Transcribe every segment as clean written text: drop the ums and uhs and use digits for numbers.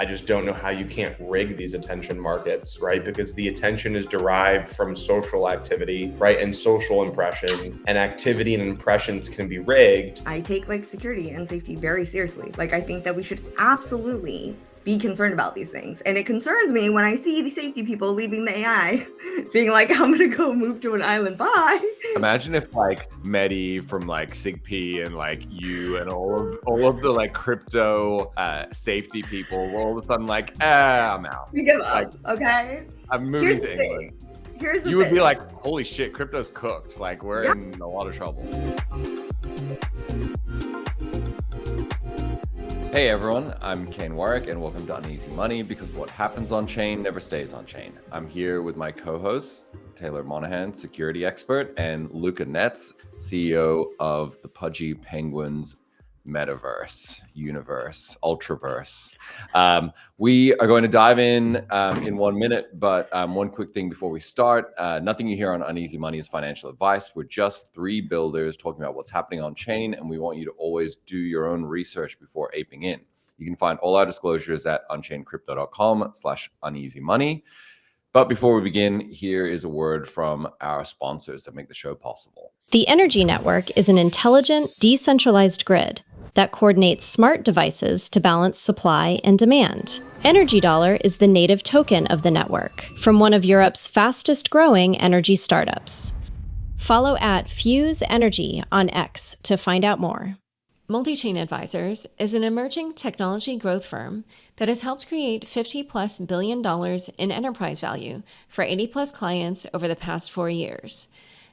I just don't know how you can't rig these attention markets, right? Because the attention is derived from social activity, right? And social impressions, and activity and impressions can be rigged. I take like security and safety very seriously. Like, I think that we should absolutely be concerned about these things. And it concerns me when I see the safety people leaving the AI being like, I'm gonna go move to an island, bye. Imagine if like Mehdi from like SigP and like you and all of the like crypto safety people were all of a sudden like, I'm out. We give up, like, okay? I'm moving to England. Here's the you thing. would be like, holy shit, crypto's cooked. Like we're in a lot of trouble. Hey everyone, I'm Kain Warwick and welcome to Uneasy Money, because what happens on chain never stays on chain. I'm here with my co-hosts, Taylor Monahan, security expert, and Luca Netz, CEO of the Pudgy Penguins Metaverse, Universe, Ultraverse. We are going to dive in 1 minute, but one quick thing before we start. Nothing you hear on Uneasy Money is financial advice. We're just three builders talking about what's happening on chain, and we want you to always do your own research before aping in. You can find all our disclosures at unchainedcrypto.com/uneasymoney. But before we begin, here is a word from our sponsors that make the show possible. The Energy Network is an intelligent, decentralized grid that coordinates smart devices to balance supply and demand. Energy Dollar is the native token of the network from one of Europe's fastest growing energy startups. Follow at Fuse Energy on X to find out more. Multi-Chain Advisors is an emerging technology growth firm that has helped create $50+ billion in enterprise value for 80+ clients over the past 4 years.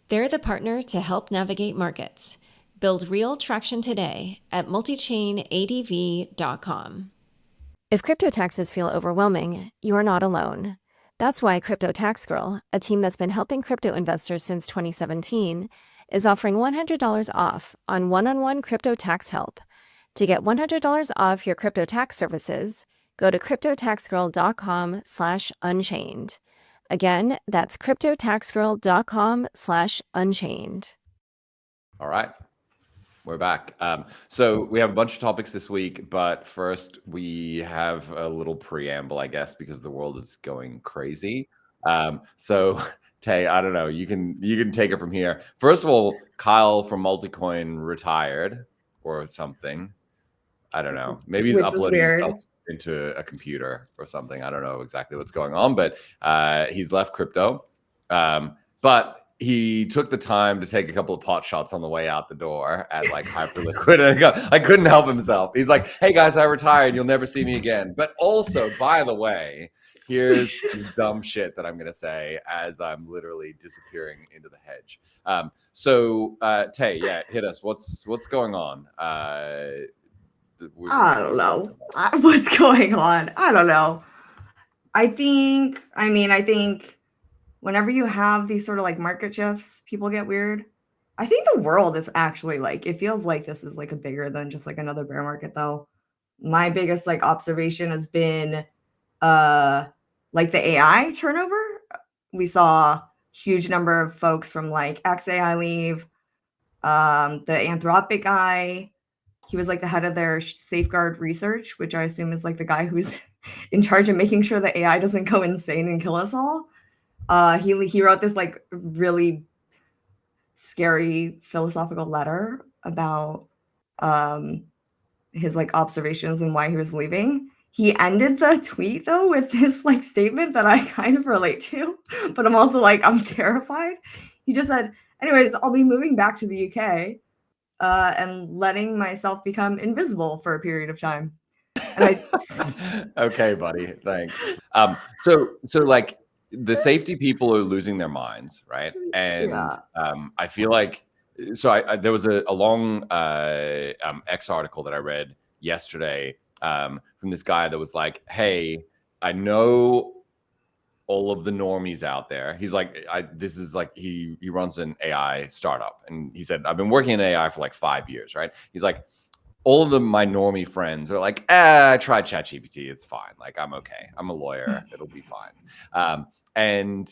They're the partner to help navigate markets. Build real traction today at multichainadv.com. If crypto taxes feel overwhelming, you are not alone. That's why Crypto Tax Girl, a team that's been helping crypto investors since 2017, is offering $100 off on one-on-one crypto tax help. To get $100 off your crypto tax services, go to cryptotaxgirl.com/unchained. Again, that's cryptotaxgirl.com/unchained. All right. We're back. So we have a bunch of topics this week, but first we have a little preamble, I guess, because the world is going crazy. So Tay, I don't know, you can take it from here. First of all, Kyle from Multicoin retired or something. I don't know. Maybe he's uploading himself into a computer or something. I don't know exactly what's going on, but he's left crypto. But he took the time to take a couple of pot shots on the way out the door at like Hyperliquid. And I couldn't help himself. He's like, hey guys, I retired. You'll never see me again. But also, by the way, here's some dumb shit that I'm going to say as I'm literally disappearing into the hedge. So Tay, yeah, hit us. What's going on? I don't know. What's going on? I don't know. I think whenever you have these sort of like market shifts, people get weird. I think the world is actually like, it feels like this is like a bigger than just like another bear market though. My biggest like observation has been like the AI turnover. We saw huge number of folks from like XAI leave. The Anthropic guy, he was like the head of their safeguard research, which I assume is like the guy who's in charge of making sure the AI doesn't go insane and kill us all. He wrote this like really scary philosophical letter about his like observations and why he was leaving. He ended the tweet though with this like statement that I kind of relate to, but I'm also like, I'm terrified. He just said, anyways, I'll be moving back to the UK and letting myself become invisible for a period of time. And okay, buddy, thanks. So like, the safety people are losing their minds, right? And I feel like, so there was a long X article that I read yesterday from this guy that was like, hey, I know all of the normies out there. He's like, this is like, he runs an AI startup. And he said, I've been working in AI for like 5 years, right? He's like, all of my normie friends are like, I tried ChatGPT. It's fine. Like, I'm okay. I'm a lawyer. It'll be fine. And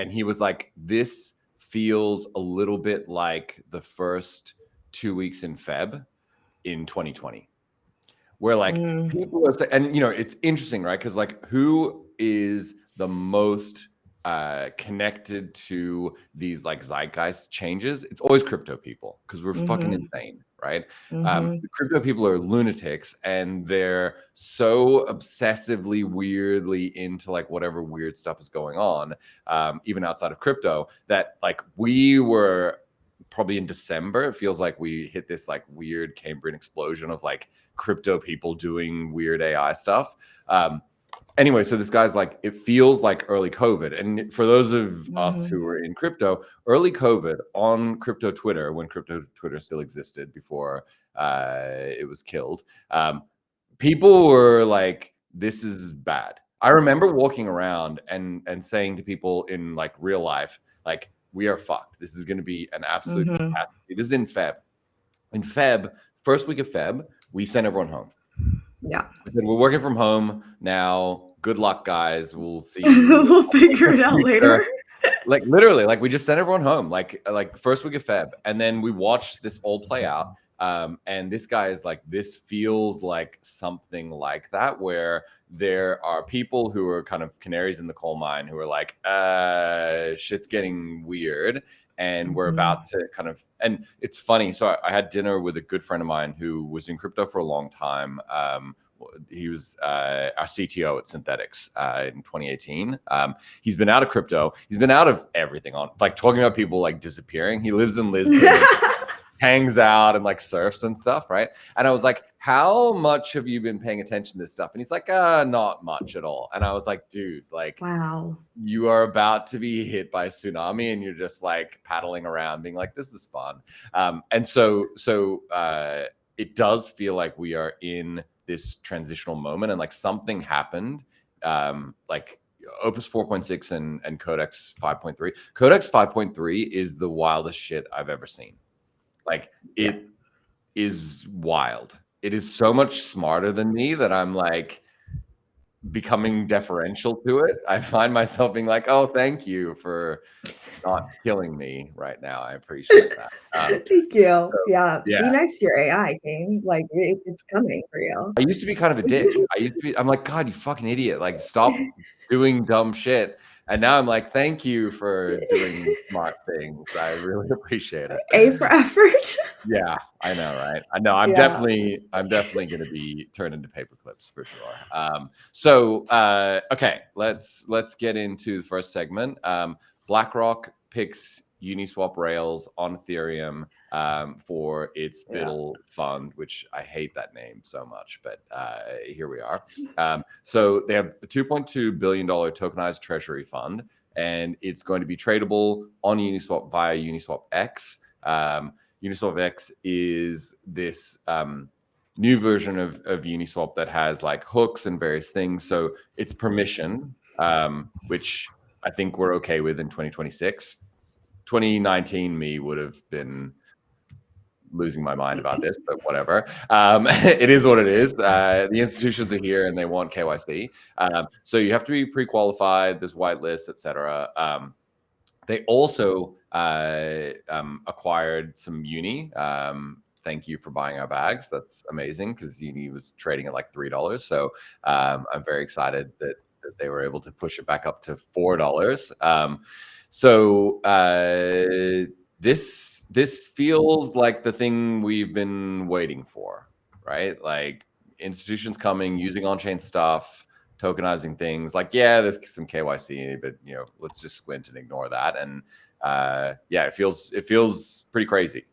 he was like, this feels a little bit like the first 2 weeks in Feb in 2020, where like people are, and you know, it's interesting, right? Because like, who is the most connected to these like zeitgeist changes? It's always crypto people, because we're fucking insane, right? The crypto people are lunatics, and they're so obsessively weirdly into like whatever weird stuff is going on, even outside of crypto, that like we were probably in December, it feels like we hit this like weird Cambrian explosion of like crypto people doing weird AI stuff. Anyway, so this guy's like, it feels like early COVID. And for those of us who were in crypto, early COVID on crypto Twitter, when crypto Twitter still existed before it was killed, people were like, this is bad. I remember walking around and saying to people in like real life, like, we are fucked. This is going to be an absolute catastrophe. This is in Feb. In Feb, first week of Feb, we sent everyone home. Yeah. We're working from home now. Good luck, guys. We'll see. We'll figure it out later. Like literally, like we just sent everyone home, like first week of Feb, and then we watched this all play out. And this guy is like, this feels like something like that, where there are people who are kind of canaries in the coal mine who are like, shit's getting weird. And we're about to kind of, and it's funny. So I had dinner with a good friend of mine who was in crypto for a long time. He was our CTO at Synthetics in 2018. He's been out of crypto. He's been out of everything, on like talking about people like disappearing. He lives in Lisbon. Hangs out and like surfs and stuff, right? And I was like, how much have you been paying attention to this stuff? And he's like, not much at all. And I was like, dude, like, wow, you are about to be hit by a tsunami, and you're just like paddling around being like, this is fun. And so it does feel like we are in this transitional moment, and like something happened, like Opus 4.6 and Codex 5.3. Codex 5.3 is the wildest shit I've ever seen. Like, it is wild. It is so much smarter than me that I'm like becoming deferential to it. I find myself being like, oh, thank you for not killing me right now. I appreciate that. Thank you. So, yeah. Be nice to your AI, Kain. Like, it's coming for you. I used to be kind of a dick. I'm like, God, you fucking idiot. Like, stop doing dumb shit. And now I'm like, thank you for doing smart things. I really appreciate it. A for effort. Yeah, I know, right? I know. I'm definitely going to be turned into paper clips for sure. Okay, let's get into the first segment. BlackRock picks Uniswap rails on Ethereum for its BUIDL fund, which I hate that name so much, but here we are. So they have a $2.2 billion tokenized treasury fund, and it's going to be tradable on Uniswap via Uniswap X. Uniswap X is this new version of Uniswap that has like hooks and various things. So it's permission, which I think we're okay with in 2026. 2019 me would have been losing my mind about this, but whatever. It is what it is. The institutions are here and they want KYC. So you have to be pre-qualified. There's whitelists, etc. They also acquired some Uni. Thank you for buying our bags. That's amazing, because Uni was trading at like $3. So I'm very excited that they were able to push it back up to $4. This feels like the thing we've been waiting for, right? Like institutions coming, using on-chain stuff, tokenizing things. Like, yeah, there's some KYC, but you know, let's just squint and ignore that. And it feels pretty crazy.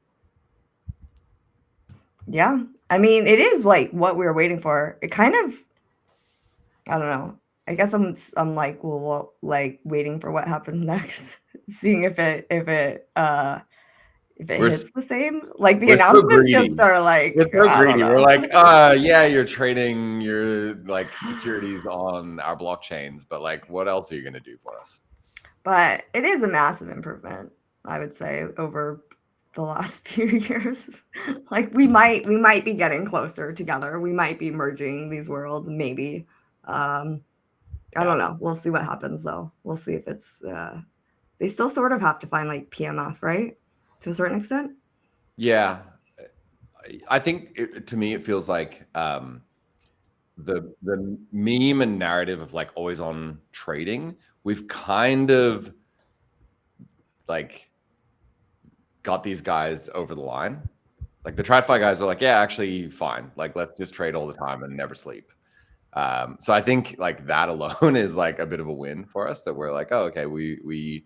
Yeah, I mean, it is like what we were waiting for. It kind of, I don't know. I guess I'm like, well, like waiting for what happens next, seeing if it hits the same. Like the announcements just are like, we're so greedy. We're like, yeah, you're trading your like securities on our blockchains, but like, what else are you gonna do for us? But it is a massive improvement, I would say, over the last few years. Like we might be getting closer together. We might be merging these worlds, maybe. I don't know. We'll see what happens, though. We'll see if it's they still sort of have to find like PMF, right? To a certain extent. Yeah. I think to me, it feels like the meme and narrative of like always on trading, we've kind of like got these guys over the line. Like the TradFi guys are like, yeah, actually fine. Like, let's just trade all the time and never sleep. So I think like that alone is like a bit of a win for us, that we're like, oh, okay, we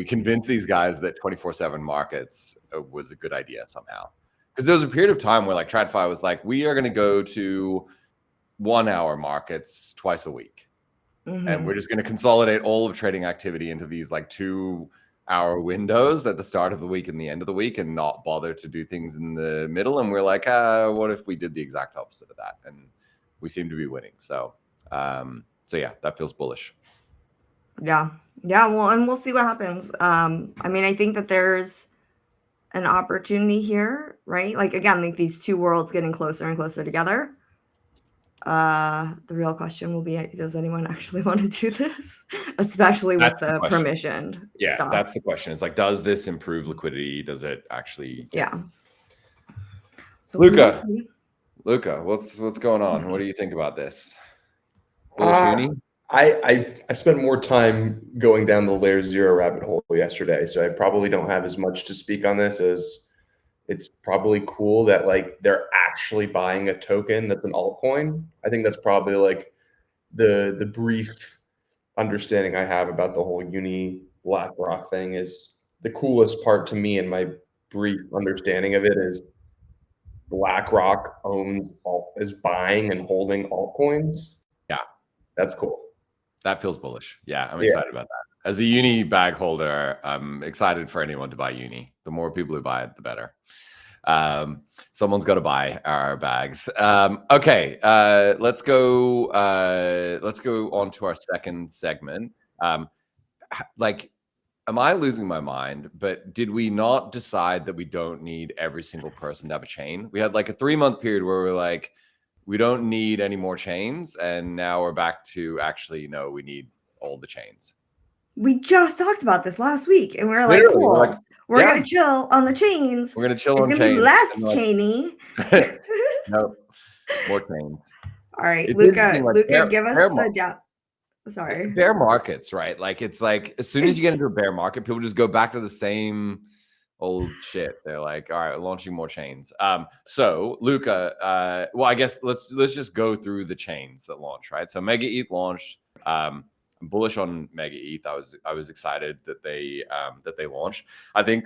convinced these guys that 24/7 markets was a good idea somehow. Because there was a period of time where like TradFi was like, we are going to go to 1 hour markets twice a week. And we're just going to consolidate all of trading activity into these like 2 hour windows at the start of the week and the end of the week, and not bother to do things in the middle. And we're like, what if we did the exact opposite of that? And we seem to be winning. So yeah, that feels bullish. Yeah. Well, and we'll see what happens. I mean, I think that there's an opportunity here, right? Like, again, like these two worlds getting closer and closer together. The real question will be, does anyone actually want to do this? Especially with the permissioned stuff. That's the question. It's like, does this improve liquidity? Does it actually? Yeah. So Luca, what's going on? What do you think about this? I spent more time going down the LayerZero rabbit hole yesterday, so I probably don't have as much to speak on this as it's probably cool that like they're actually buying a token that's an altcoin. I think that's probably like the brief understanding I have about the whole BlackRock thing. Is the coolest part to me, in my brief understanding of it, is BlackRock is buying and holding altcoins. Yeah, that's cool. That feels bullish. Yeah, I'm excited about that. As a uni bag holder, I'm excited for anyone to buy uni. The more people who buy it, the better. Someone's got to buy our bags. Okay, let's go on to our second segment. Like, am I losing my mind? But did we not decide that we don't need every single person to have a chain? We had like a 3-month period where we're like, we don't need any more chains, and now we're back to actually, no, we need all the chains. We just talked about this last week, and we're like, cool. We're gonna chill on the chains. We're gonna chill on chains. It's gonna be less chainy. No, more chains. All right, Luca, give us the sorry. Bear markets, right? Like, it's like as soon as you get into a bear market, people just go back to the same old shit. They're like, all right, launching more chains. So Luca, well, I guess let's just go through the chains that launched, right? So Mega ETH launched. I'm bullish on Mega ETH. I was excited that they launched. I think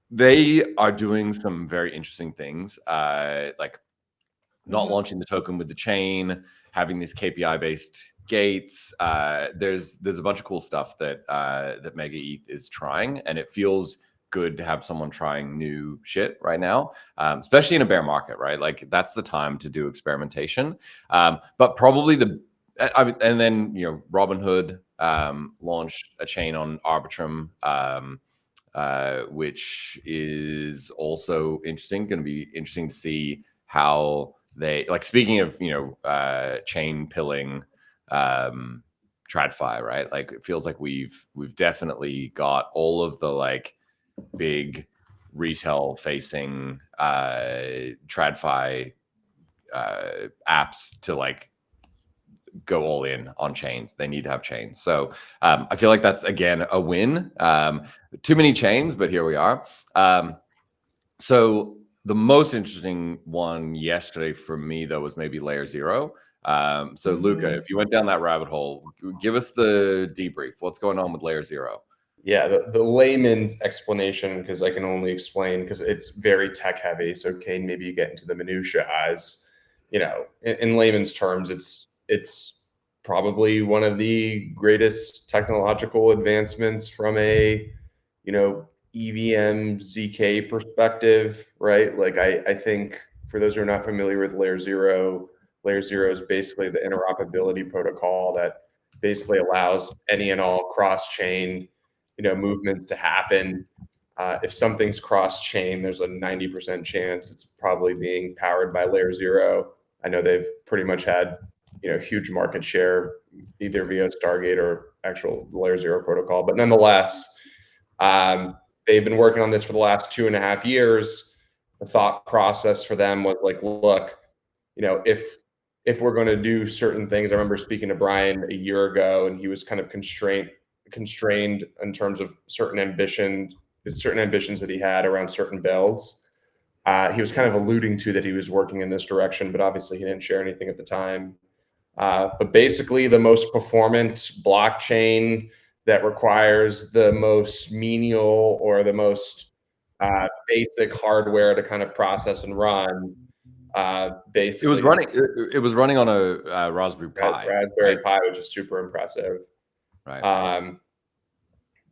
they are doing some very interesting things, like not launching the token with the chain, having these KPI based gates. There's a bunch of cool stuff that Mega ETH is trying, and it feels good to have someone trying new shit right now, especially in a bear market, right? Like, that's the time to do experimentation. But probably and then, you know, Robinhood launched a chain on Arbitrum, which is also interesting. Going to be interesting to see how they, like, speaking of, you know, chain pilling, TradFi, right? Like, it feels like we've definitely got all of the like big retail facing TradFi apps to like go all in on chains. They need to have chains. So I feel like that's, again, a win. Too many chains, but here we are. So the most interesting one yesterday for me, though, was maybe LayerZero. So Luca, if you went down that rabbit hole, give us the debrief. What's going on with LayerZero? Yeah, the layman's explanation, because I can only explain because it's very tech heavy. So Kain, maybe you get into the minutia as, you know, in layman's terms, it's probably one of the greatest technological advancements from a, you know, EVM ZK perspective, right? Like, I think for those who are not familiar with LayerZero is basically the interoperability protocol that basically allows any and all cross-chain, you know, movements to happen. If something's cross-chain, there's a 90% chance it's probably being powered by LayerZero. I know they've pretty much had, you know, huge market share either via Stargate or actual LayerZero protocol. But nonetheless, they've been working on this for the last 2.5 years. The thought process for them was like, look, you know, if if we're going to do certain things. I remember speaking to Brian a year ago, and he was kind of constrained in terms of certain ambitions that he had around certain builds. He was kind of alluding to that he was working in this direction, but obviously he didn't share anything at the time. But basically, the most performant blockchain that requires the most menial or the most basic hardware to kind of process and run. Basically, it was running on a Raspberry Pi. Raspberry Pi, which is super impressive. Right.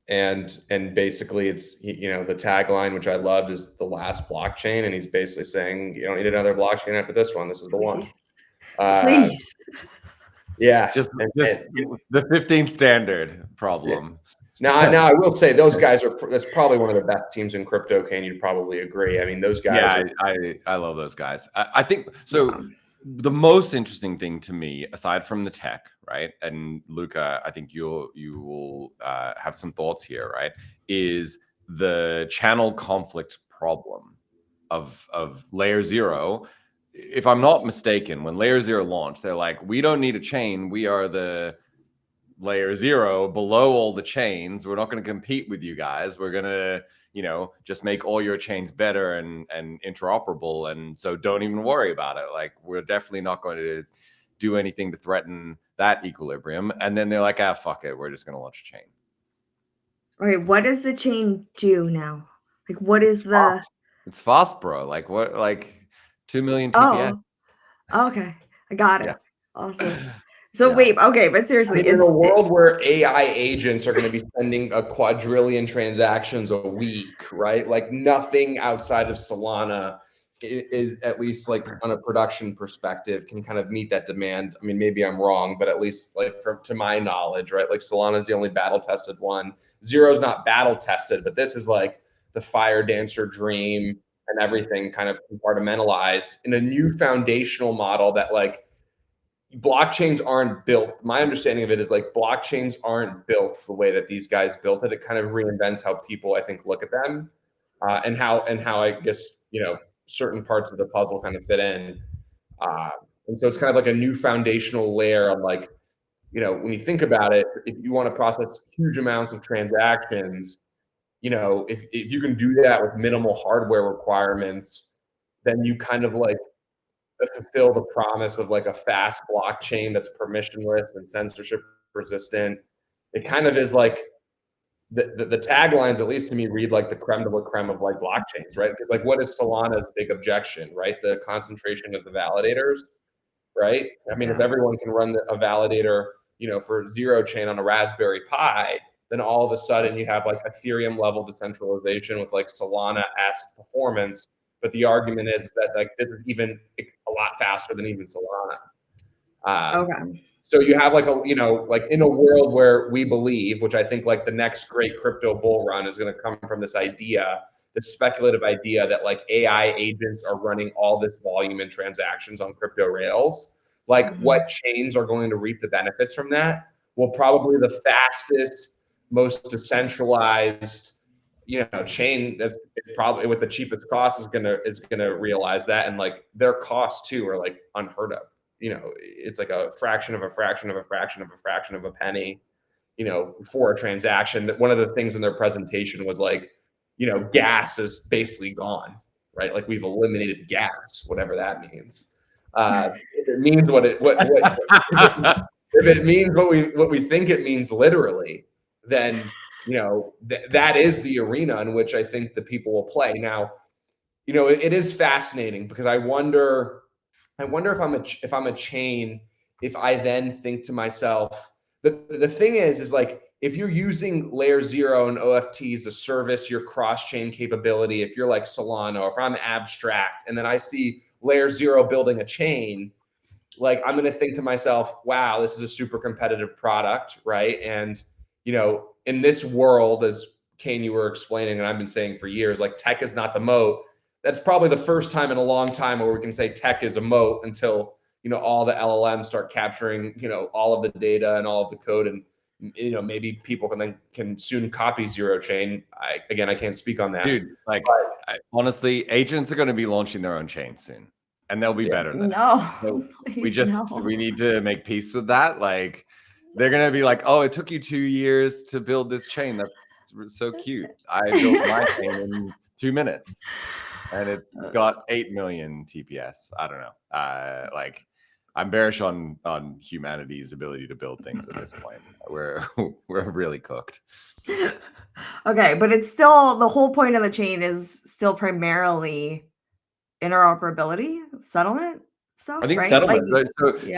And basically, it's, you know, the tagline, which I loved, is the last blockchain, and he's basically saying you don't need another blockchain after this one. This is the one. Please. Yeah, just the 15th standard problem. Yeah. Now I will say those guys that's probably one of the best teams in crypto. Kain, you'd probably agree. I mean, those guys. Yeah, I love those guys. I think so. Yeah. The most interesting thing to me, aside from the tech, right? And Luca, I think you will have some thoughts here, right? Is the channel conflict problem of LayerZero. If I'm not mistaken, when LayerZero launched, they're like, we don't need a chain. We are the LayerZero below all the chains. We're not going to compete with you guys. We're going to, you know, just make all your chains better and interoperable. And so don't even worry about it. Like, we're definitely not going to do anything to threaten that equilibrium. And then they're like, fuck it. We're just going to launch a chain. All right. What does the chain do now? Like, what is the... It's fast, bro. Like, what, like 2 million TPS. Oh, okay. I got it. Yeah. Awesome. So wait, okay, but seriously, I mean, in a world where AI agents are going to be sending a quadrillion transactions a week, right? Like, nothing outside of Solana is, at least like on a production perspective, can kind of meet that demand. I mean, maybe I'm wrong, but at least like to my knowledge, right? Like, Solana is the only battle tested one. Zero's not battle tested, but this is like the fire dancer dream and everything kind of compartmentalized in a new foundational model that, like, blockchains aren't built. My understanding of it is, like, blockchains aren't built the way that these guys built it. It kind of reinvents how people, I think, look at them, and how I guess, you know, certain parts of the puzzle kind of fit in. And so it's kind of like a new foundational layer on, like, you know, when you think about it, if you want to process huge amounts of transactions, you know, if you can do that with minimal hardware requirements, then you kind of like fulfill the promise of like a fast blockchain that's permissionless and censorship resistant. It kind of is like the taglines, at least to me, read like the creme de la creme of like blockchains, right? Because, like, what is Solana's big objection, right? The concentration of the validators, right? I mean, if everyone can run a validator, you know, for zero chain on a Raspberry Pi, then all of a sudden you have like Ethereum level decentralization with like Solana-esque performance. But the argument is that, like, this is even a lot faster than even Solana. Okay. So you have like you know, like, in a world where we believe, which I think like the next great crypto bull run is going to come from this idea, this speculative idea that like AI agents are running all this volume and transactions on crypto rails. Like, what chains are going to reap the benefits from that? Well, probably the fastest, most decentralized, you know, chain that's probably with the cheapest cost is gonna realize that, and like their costs too are like unheard of. You know, it's like a fraction of a fraction of a fraction of a fraction of a penny, you know, for a transaction. That one of the things in their presentation was like, you know, gas is basically gone, right? Like, we've eliminated gas, whatever that means. If it means what if it means what we think it means literally, then, you know, that is the arena in which I think the people will play. Now, you know, it is fascinating because I wonder if I'm a chain, if I then think to myself, the thing is like, if you're using LayerZero and OFT as a service, your cross-chain capability, if you're like Solana, or if I'm abstract, and then I see LayerZero building a chain, like, I'm going to think to myself, wow, this is a super competitive product, right? And, you know, in this world, as Kain, you were explaining, and I've been saying for years, like, tech is not the moat. That's probably the first time in a long time where we can say tech is a moat, until, you know, all the LLMs start capturing, you know, all of the data and all of the code, and, you know, maybe people can soon copy zero chain. I can't speak on that, dude. Like, honestly, agents are going to be launching their own chain soon. and they'll be Yeah. better than it. No, So please, we need to make peace with that. Like, they're gonna be like, oh, it took you 2 years to build this chain. That's so cute. I built my chain in 2 minutes, and it's got 8 million TPS. I don't know. Like, I'm bearish on humanity's ability to build things at this point. We're really cooked. Okay, but it's still, the whole point of the chain is still primarily interoperability, settlement stuff, I think right? settlement. Like,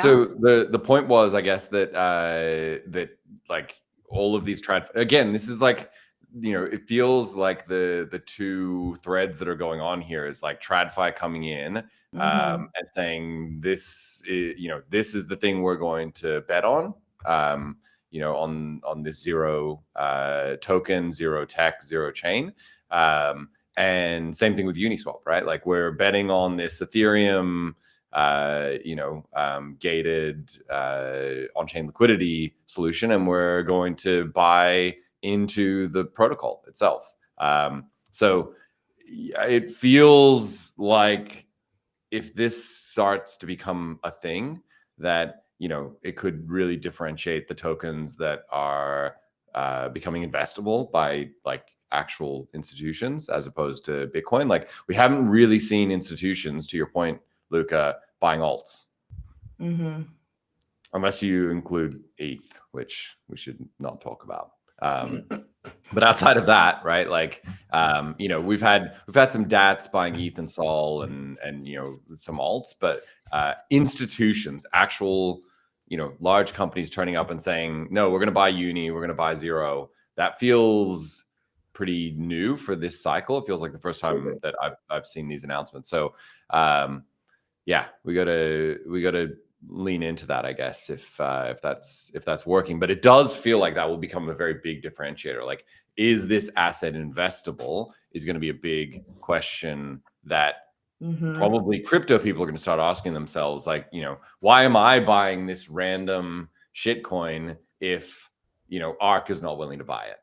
So the point was, I guess, that that like all of these again, this is like, it feels like the two threads that are going on here is like TradFi coming in and saying this is, this is the thing we're going to bet on. On this zero token, zero tech, zero chain. And same thing with Uniswap, right? Like, we're betting on this Ethereum, gated on-chain liquidity solution, and we're going to buy into the protocol itself. So it feels like if this starts to become a thing, that it could really differentiate the tokens that are becoming investable by like actual institutions as opposed to Bitcoin. Like, we haven't really seen institutions, to your point, Luca, buying alts. Unless you include ETH, which we should not talk about. But outside of that, right? Like, we've had some DATs buying ETH and Sol and some alts, but institutions, actual large companies turning up and saying, no, we're going to buy Uni, we're going to buy Zero. That feels pretty new for this cycle. It feels like the first time that I've seen these announcements. So yeah, we gotta lean into that, I guess, if that's working. But it does feel like that will become a very big differentiator. Like, is this asset investable is going to be a big question that probably crypto people are going to start asking themselves. Like, why am I buying this random shitcoin if ARK is not willing to buy it?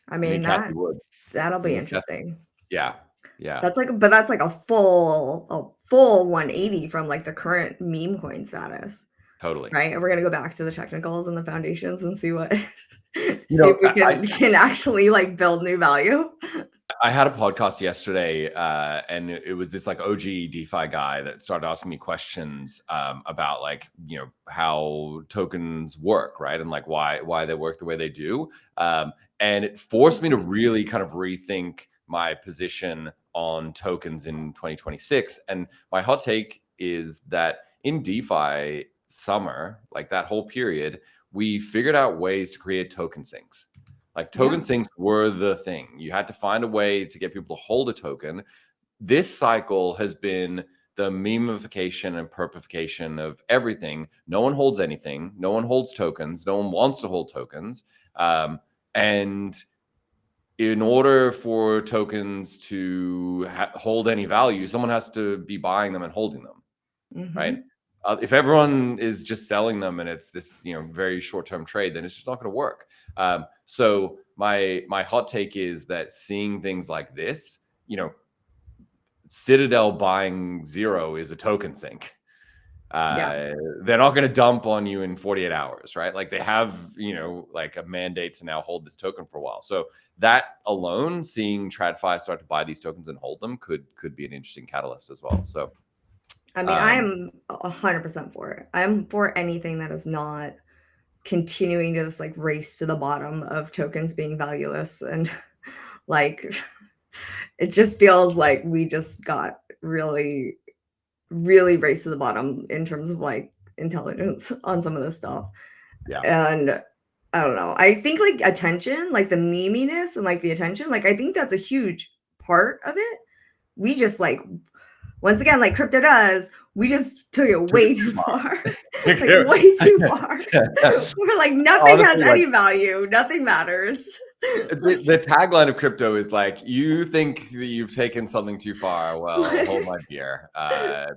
I mean, that'll be interesting. Yeah. That's like a full 180 from like the current meme coin status. Totally. Right. And we're gonna go back to the technicals and the foundations and see what if we can actually like build new value. I had a podcast yesterday, and it was this like OG DeFi guy that started asking me questions about like, how tokens work, right? And like why they work the way they do. And it forced me to really kind of rethink my position on tokens in 2026. And my hot take is that in DeFi Summer, like that whole period, we figured out ways to create token sinks. Like, token sinks were the thing. You had to find a way to get people to hold a token. This cycle has been the memification and perpification of everything. No one holds anything. No one holds tokens. No one wants to hold tokens. And in order for tokens to hold any value, someone has to be buying them and holding them, right? If everyone is just selling them and it's this, very short-term trade, then it's just not going to work. So my hot take is that seeing things like this, Citadel buying Zero is a token sink. They're not going to dump on you in 48 hours, right? Like, they have, like a mandate to now hold this token for a while. So that alone, seeing TradFi start to buy these tokens and hold them could be an interesting catalyst as well. So, I mean, I am 100% for it. I'm for anything that is not continuing to this like race to the bottom of tokens being valueless. And like, it just feels like we just got really, really race to the bottom in terms of like intelligence on some of this stuff. Yeah. And I don't know. I think like attention, like the meminess and like the attention, like I think that's a huge part of it. We just like, once again, like crypto does, we just took it way too far. Like way too far. We're like, nothing has any value. Nothing matters. The tagline of crypto is like, you think that you've taken something too far. Well, hold my beer,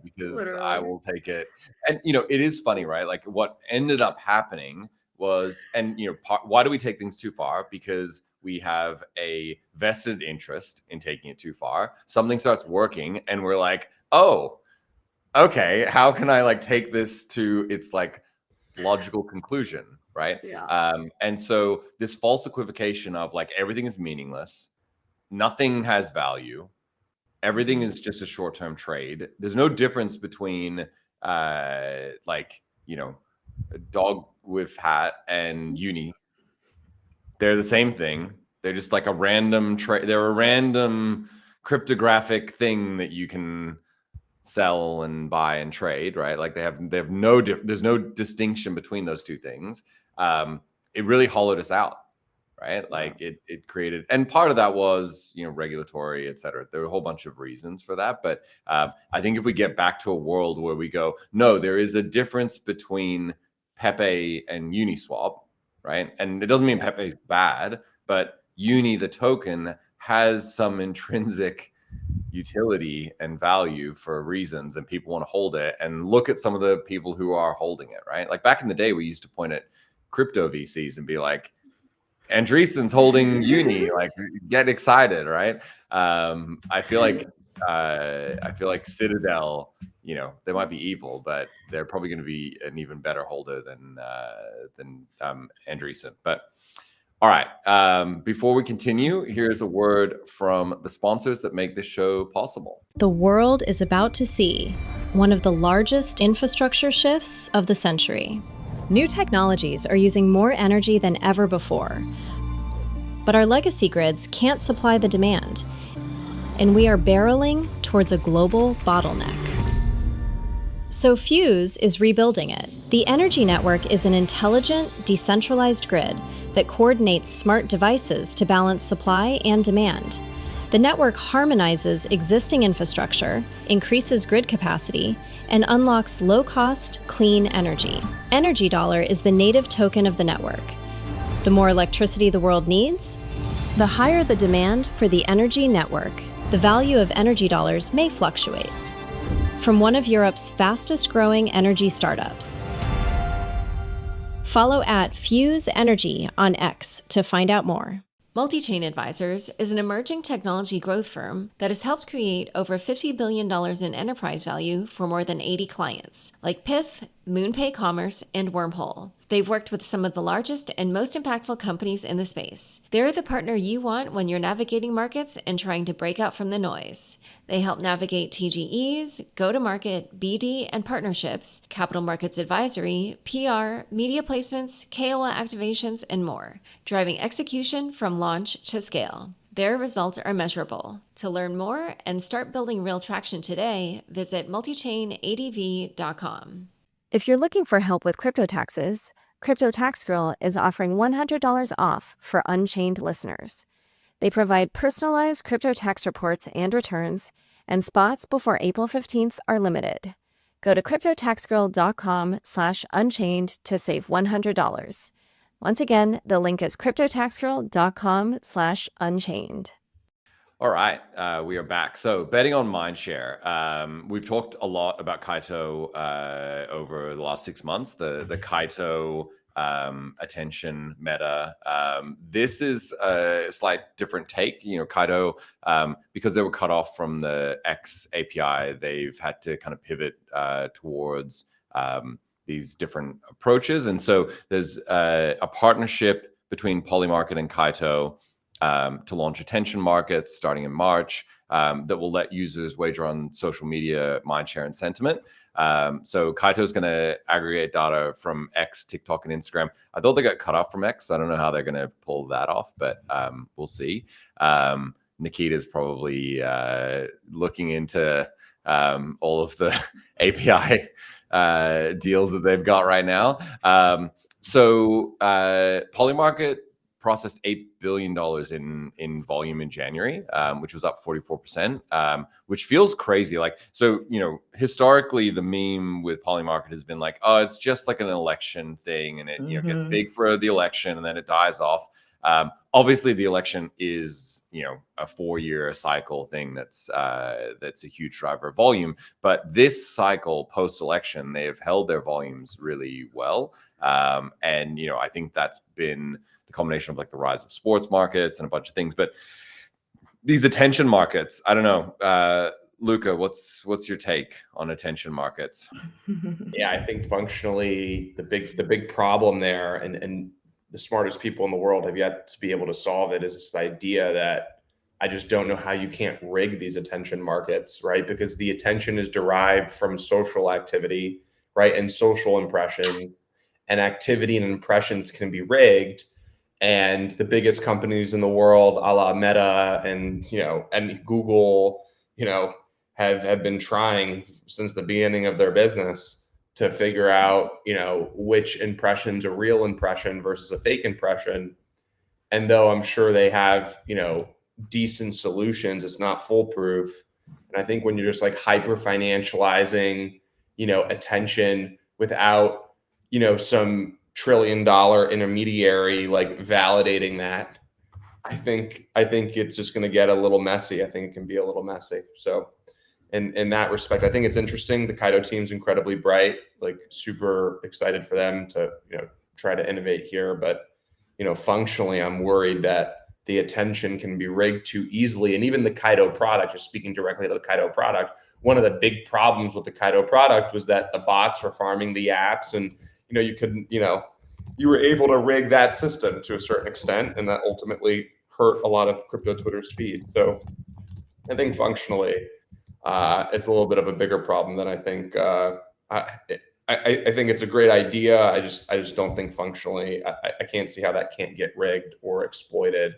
because literally, I will take it. And, it is funny, right? Like, what ended up happening was, and, why do we take things too far? Because we have a vested interest in taking it too far. Something starts working and we're like, oh, okay, how can I like take this to its like logical conclusion, right? Yeah. And so this false equivocation of like everything is meaningless, nothing has value, everything is just a short-term trade. There's no difference between like, you know, a dog with hat and uni. They're the same thing. They're just like a random trade. They're a random cryptographic thing that you can sell and buy and trade, right? Like they have no there's no distinction between those two things. It really hollowed us out, right? Like it created, and part of that was, you know, regulatory, et cetera. There were a whole bunch of reasons for that. But I think if we get back to a world where we go, no, there is a difference between Pepe and Uniswap, right? And it doesn't mean Pepe is bad, but Uni, the token, has some intrinsic utility and value for reasons, and people want to hold it. And look at some of the people who are holding it, right? Like back in the day, we used to point at crypto VCs and be like, Andreessen's holding Uni, like get excited, right? I feel like Citadel, you know, they might be evil, but they're probably going to be an even better holder than Andreessen. But all right, before we continue, here's a word from the sponsors that make this show possible. The world is about to see one of the largest infrastructure shifts of the century. New technologies are using more energy than ever before, but our legacy grids can't supply the demand, and we are barreling towards a global bottleneck. So Fuse is rebuilding it. The energy network is an intelligent, decentralized grid that coordinates smart devices to balance supply and demand. The network harmonizes existing infrastructure, increases grid capacity, and unlocks low-cost, clean energy. Energy Dollar is the native token of the network. The more electricity the world needs, the higher the demand for the energy network. The value of energy dollars may fluctuate. From one of Europe's fastest-growing energy startups. Follow @Fuse Energy on X to find out more. Multi-Chain Advisors is an emerging technology growth firm that has helped create over $50 billion in enterprise value for more than 80 clients, like Pith, MoonPay Commerce, and Wormhole. They've worked with some of the largest and most impactful companies in the space. They're the partner you want when you're navigating markets and trying to break out from the noise. They help navigate TGEs, go-to-market, BD, and partnerships, capital markets advisory, PR, media placements, KOL activations, and more, driving execution from launch to scale. Their results are measurable. To learn more and start building real traction today, visit multichainadv.com. If you're looking for help with crypto taxes, Crypto Tax Girl is offering $100 off for Unchained listeners. They provide personalized crypto tax reports and returns, and spots before April 15th are limited. Go to cryptotaxgirl.com/unchained to save $100. Once again, the link is cryptotaxgirl.com/unchained. All right, we are back. So betting on mindshare. We've talked a lot about Kaito over the last 6 months, the Kaito attention meta. This is a slight different take. You know, Kaito, because they were cut off from the X API, they've had to kind of pivot towards these different approaches. And so there's a partnership between Polymarket and Kaito to launch attention markets starting in March that will let users wager on social media mindshare and sentiment. So Kaito is going to aggregate data from X, TikTok, and Instagram. I thought they got cut off from X. I don't know how they're going to pull that off, but we'll see. Nikita's probably looking into all of the API deals that they've got right now. So Polymarket processed $8 billion in volume in January, which was up 44%, which feels crazy. Like, so, you know, historically the meme with Polymarket has been like, oh, it's just like an election thing, and it you know, gets big for the election and then it dies off. obviously the election is, a 4-year cycle thing that's a huge driver of volume. But this cycle post-election, they have held their volumes really well. And, I think that's been the combination of like the rise of sports markets and a bunch of things. But these attention markets, I don't know. Luca, what's your take on attention markets? Yeah, I think functionally the big problem there, and the smartest people in the world have yet to be able to solve it, is this idea that I just don't know how you can't rig these attention markets, right? Because the attention is derived from social activity, right? And social impressions, and activity and impressions can be rigged. And the biggest companies in the world, a la Meta and Google, have been trying since the beginning of their business to figure out, which impression's a real impression versus a fake impression. And though I'm sure they have, decent solutions, it's not foolproof. And I think when you're just like hyper financializing, attention without, some $1 trillion intermediary like validating that, I think it's just going to get a little messy. I think it can be a little messy. So in that respect, I think it's interesting. The Kaito team's incredibly bright, like super excited for them to, try to innovate here. But, functionally, I'm worried that the attention can be rigged too easily. And even the Kaito product, just speaking directly to the Kaito product, one of the big problems with the Kaito product was that the bots were farming the apps, and, you couldn't, you were able to rig that system to a certain extent, and that ultimately hurt a lot of crypto Twitter's feed. So I think functionally, it's a little bit of a bigger problem than I think. I think it's a great idea. I just don't think functionally. I can't see how that can't get rigged or exploited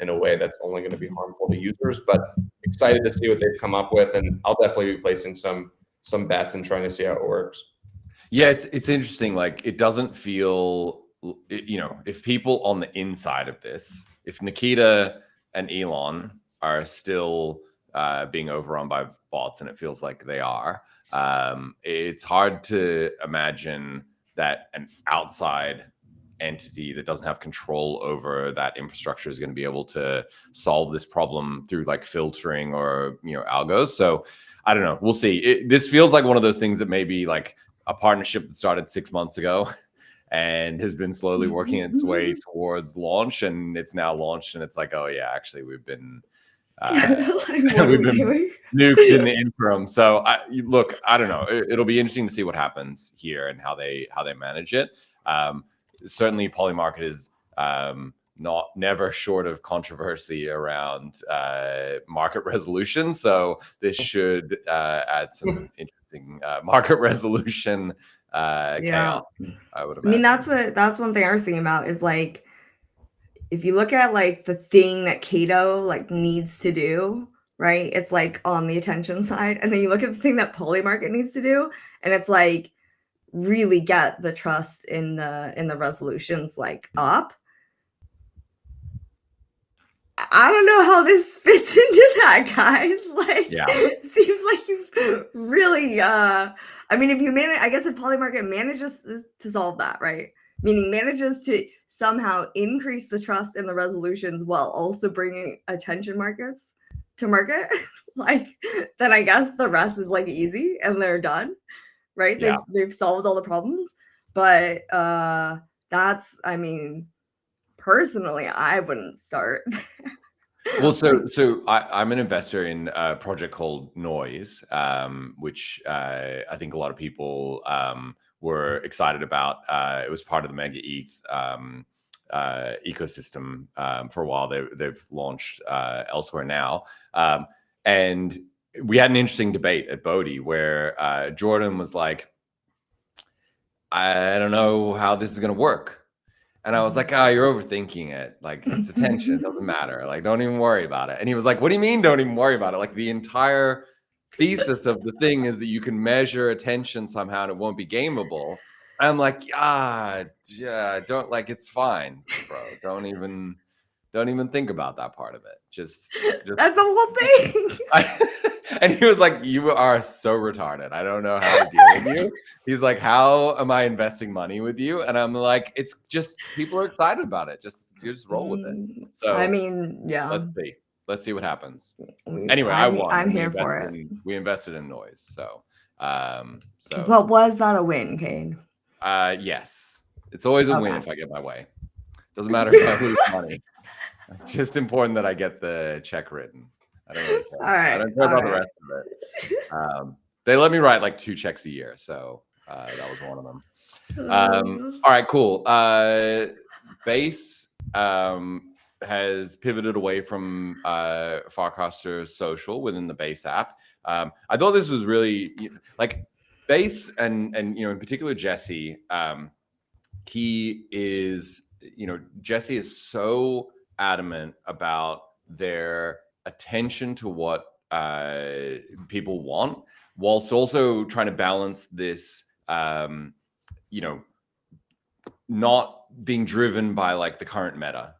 in a way that's only going to be harmful to users. But excited to see what they've come up with, and I'll definitely be placing some bets and trying to see how it works. Yeah, it's interesting. Like, it doesn't feel, if people on the inside of this, if Nikita and Elon are still being overrun by bots, and it feels like they are, it's hard to imagine that an outside entity that doesn't have control over that infrastructure is going to be able to solve this problem through like filtering or algos. So I don't know, we'll see. This feels like one of those things that maybe like a partnership that started 6 months ago and has been slowly working its way towards launch, and it's now launched, and it's like, oh yeah, actually we've been we've been nuked in the interim. So I don't know. It'll be interesting to see what happens here and how they manage it. Certainly Polymarket is never short of controversy around market resolution. So this should add some interesting market resolution chaos, I would imagine. I mean, that's one thing I was thinking about is like, if you look at like the thing that Kaito like needs to do, right? It's like on the attention side. And then you look at the thing that Polymarket needs to do, and it's like really get the trust in the resolutions like up. I don't know how this fits into that, guys. Like, it seems like you've really I mean, if you manage, I guess if Polymarket manages to solve that, right? Meaning manages to somehow increase the trust in the resolutions while also bringing attention markets to market, like, then I guess the rest is like easy and they're done, right? They've solved all the problems. But that's, I mean, personally, I wouldn't start. Well, so I'm an investor in a project called Noise, which I think a lot of people were excited about. It was part of the Mega ETH ecosystem for a while. They've launched elsewhere now. And we had an interesting debate at BUIDL where Jordan was like, I don't know how this is going to work. And I was like, you're overthinking it. Like, it's attention. It doesn't matter. Like, don't even worry about it. And he was like, what do you mean don't even worry about it? Like, the entire thesis of the thing is that you can measure attention somehow and it won't be gameable. I'm like, don't, like, it's fine, bro. Don't even think about that part of it. Just that's the whole thing. And he was like, you are so retarded. I don't know how to deal with you. He's like, how am I investing money with you? And I'm like, it's just people are excited about it. You just roll with it. So I mean, yeah. Let's see what happens. Anyway, I won. I'm here for it. We invested in noise. So But was that a win, Kain? yes. It's always a win if I get my way. Doesn't matter if I lose money. It's just important that I get the check written. I don't really care. I don't care about the rest of it. They let me write like 2 checks a year, so that was one of them. All right, cool. Base has pivoted away from Farcaster social within the Base app. I thought this was really like Base and in particular Jesse. He is Jesse is so adamant about their attention to what people want, whilst also trying to balance this, not being driven by like the current meta.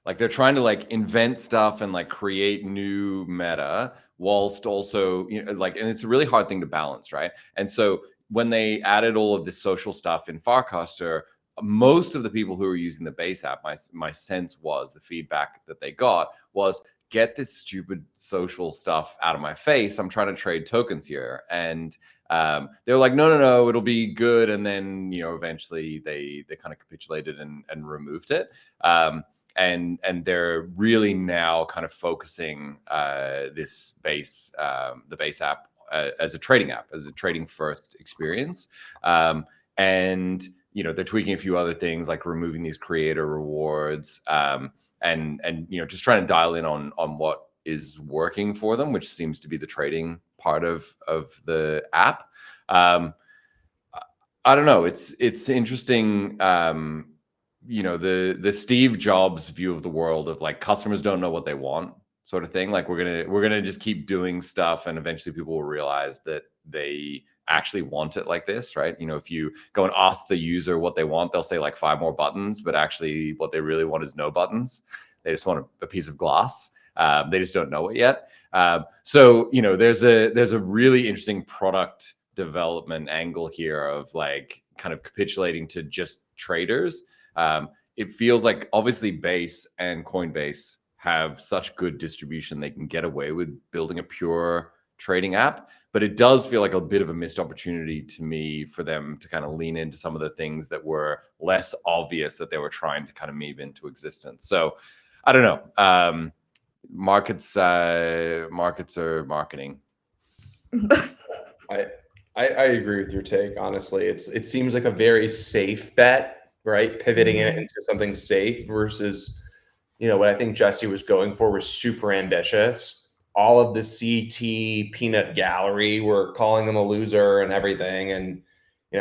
Like they're trying to like invent stuff and like create new meta, whilst also and it's a really hard thing to balance, right? And so when they added all of this social stuff in Farcaster, most of the people who are using the Base app, my sense was the feedback that they got was, get this stupid social stuff out of my face. I'm trying to trade tokens here. And they were like, no, it'll be good. And then, eventually they kind of capitulated and removed it. And they're really now kind of focusing this Base, the Base app as a trading app, as a trading first experience. And they're tweaking a few other things like removing these creator rewards, and just trying to dial in on what is working for them, which seems to be the trading part of the app. I don't know. It's interesting. The Steve Jobs view of the world of like customers don't know what they want, sort of thing. Like we're gonna just keep doing stuff, and eventually people will realize that they actually want it like this, right? If you go and ask the user what they want, they'll say like 5 more buttons, but actually what they really want is no buttons. They just want a piece of glass. They just don't know it yet. So there's a really interesting product development angle here of like kind of capitulating to just traders. It feels like obviously Base and Coinbase have such good distribution, they can get away with building a pure trading app, but it does feel like a bit of a missed opportunity to me for them to kind of lean into some of the things that were less obvious that they were trying to kind of move into existence. So I don't know. Markets are marketing. I agree with your take. Honestly, it seems like a very safe bet, right? Pivoting it into something safe versus, what I think Jesse was going for was super ambitious. All of the CT peanut gallery were calling him a loser and everything. And,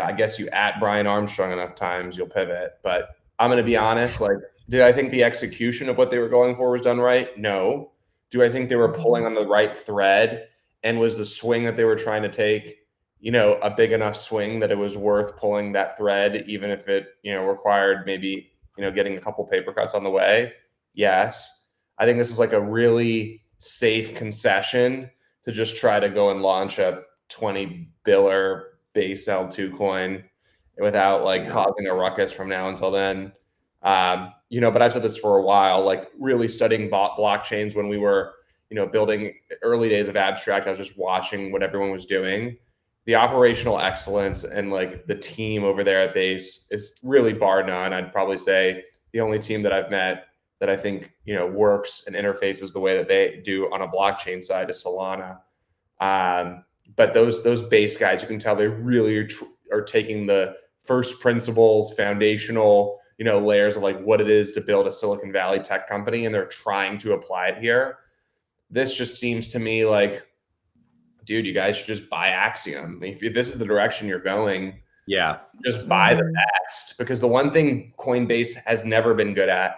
I guess you at Brian Armstrong enough times, you'll pivot. But I'm going to be honest, like, did I think the execution of what they were going for was done right? No. Do I think they were pulling on the right thread? And was the swing that they were trying to take, a big enough swing that it was worth pulling that thread, even if it, required maybe, getting a couple paper cuts on the way? Yes. I think this is like a really safe concession to just try to go and launch a 20 biller Base L2 coin without like causing a ruckus from now until then. But I've said this for a while, like really studying blockchains when we were, building early days of abstract. I was just watching what everyone was doing. The operational excellence and like the team over there at Base is really bar none. I'd probably say the only team that I've met that I think, works and interfaces the way that they do on a blockchain side is Solana. But those Base guys, you can tell they really are taking the first principles, foundational, layers of like what it is to build a Silicon Valley tech company, and they're trying to apply it here. This just seems to me like, dude, you guys should just buy Axiom. If this is the direction you're going, just buy the next. Because the one thing Coinbase has never been good at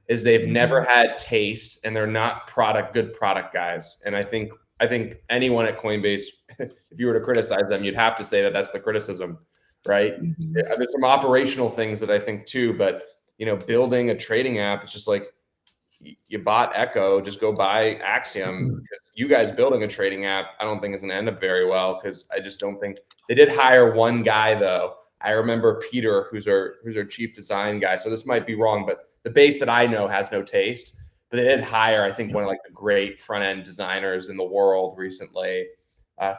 is they've never had taste, and they're not good product guys. And I think anyone at Coinbase, if you were to criticize them, you'd have to say that that's the criticism, right? There's some operational things that I think too, but building a trading app, it's just like, you bought Echo, just go buy Axiom, because you guys building a trading app, I don't think is going to end up very well, because I just don't think they did hire one guy though. I remember Peter, who's our chief design guy. So this might be wrong, but the base that I know has no taste. But they did hire, I think, one of like the great front end designers in the world recently,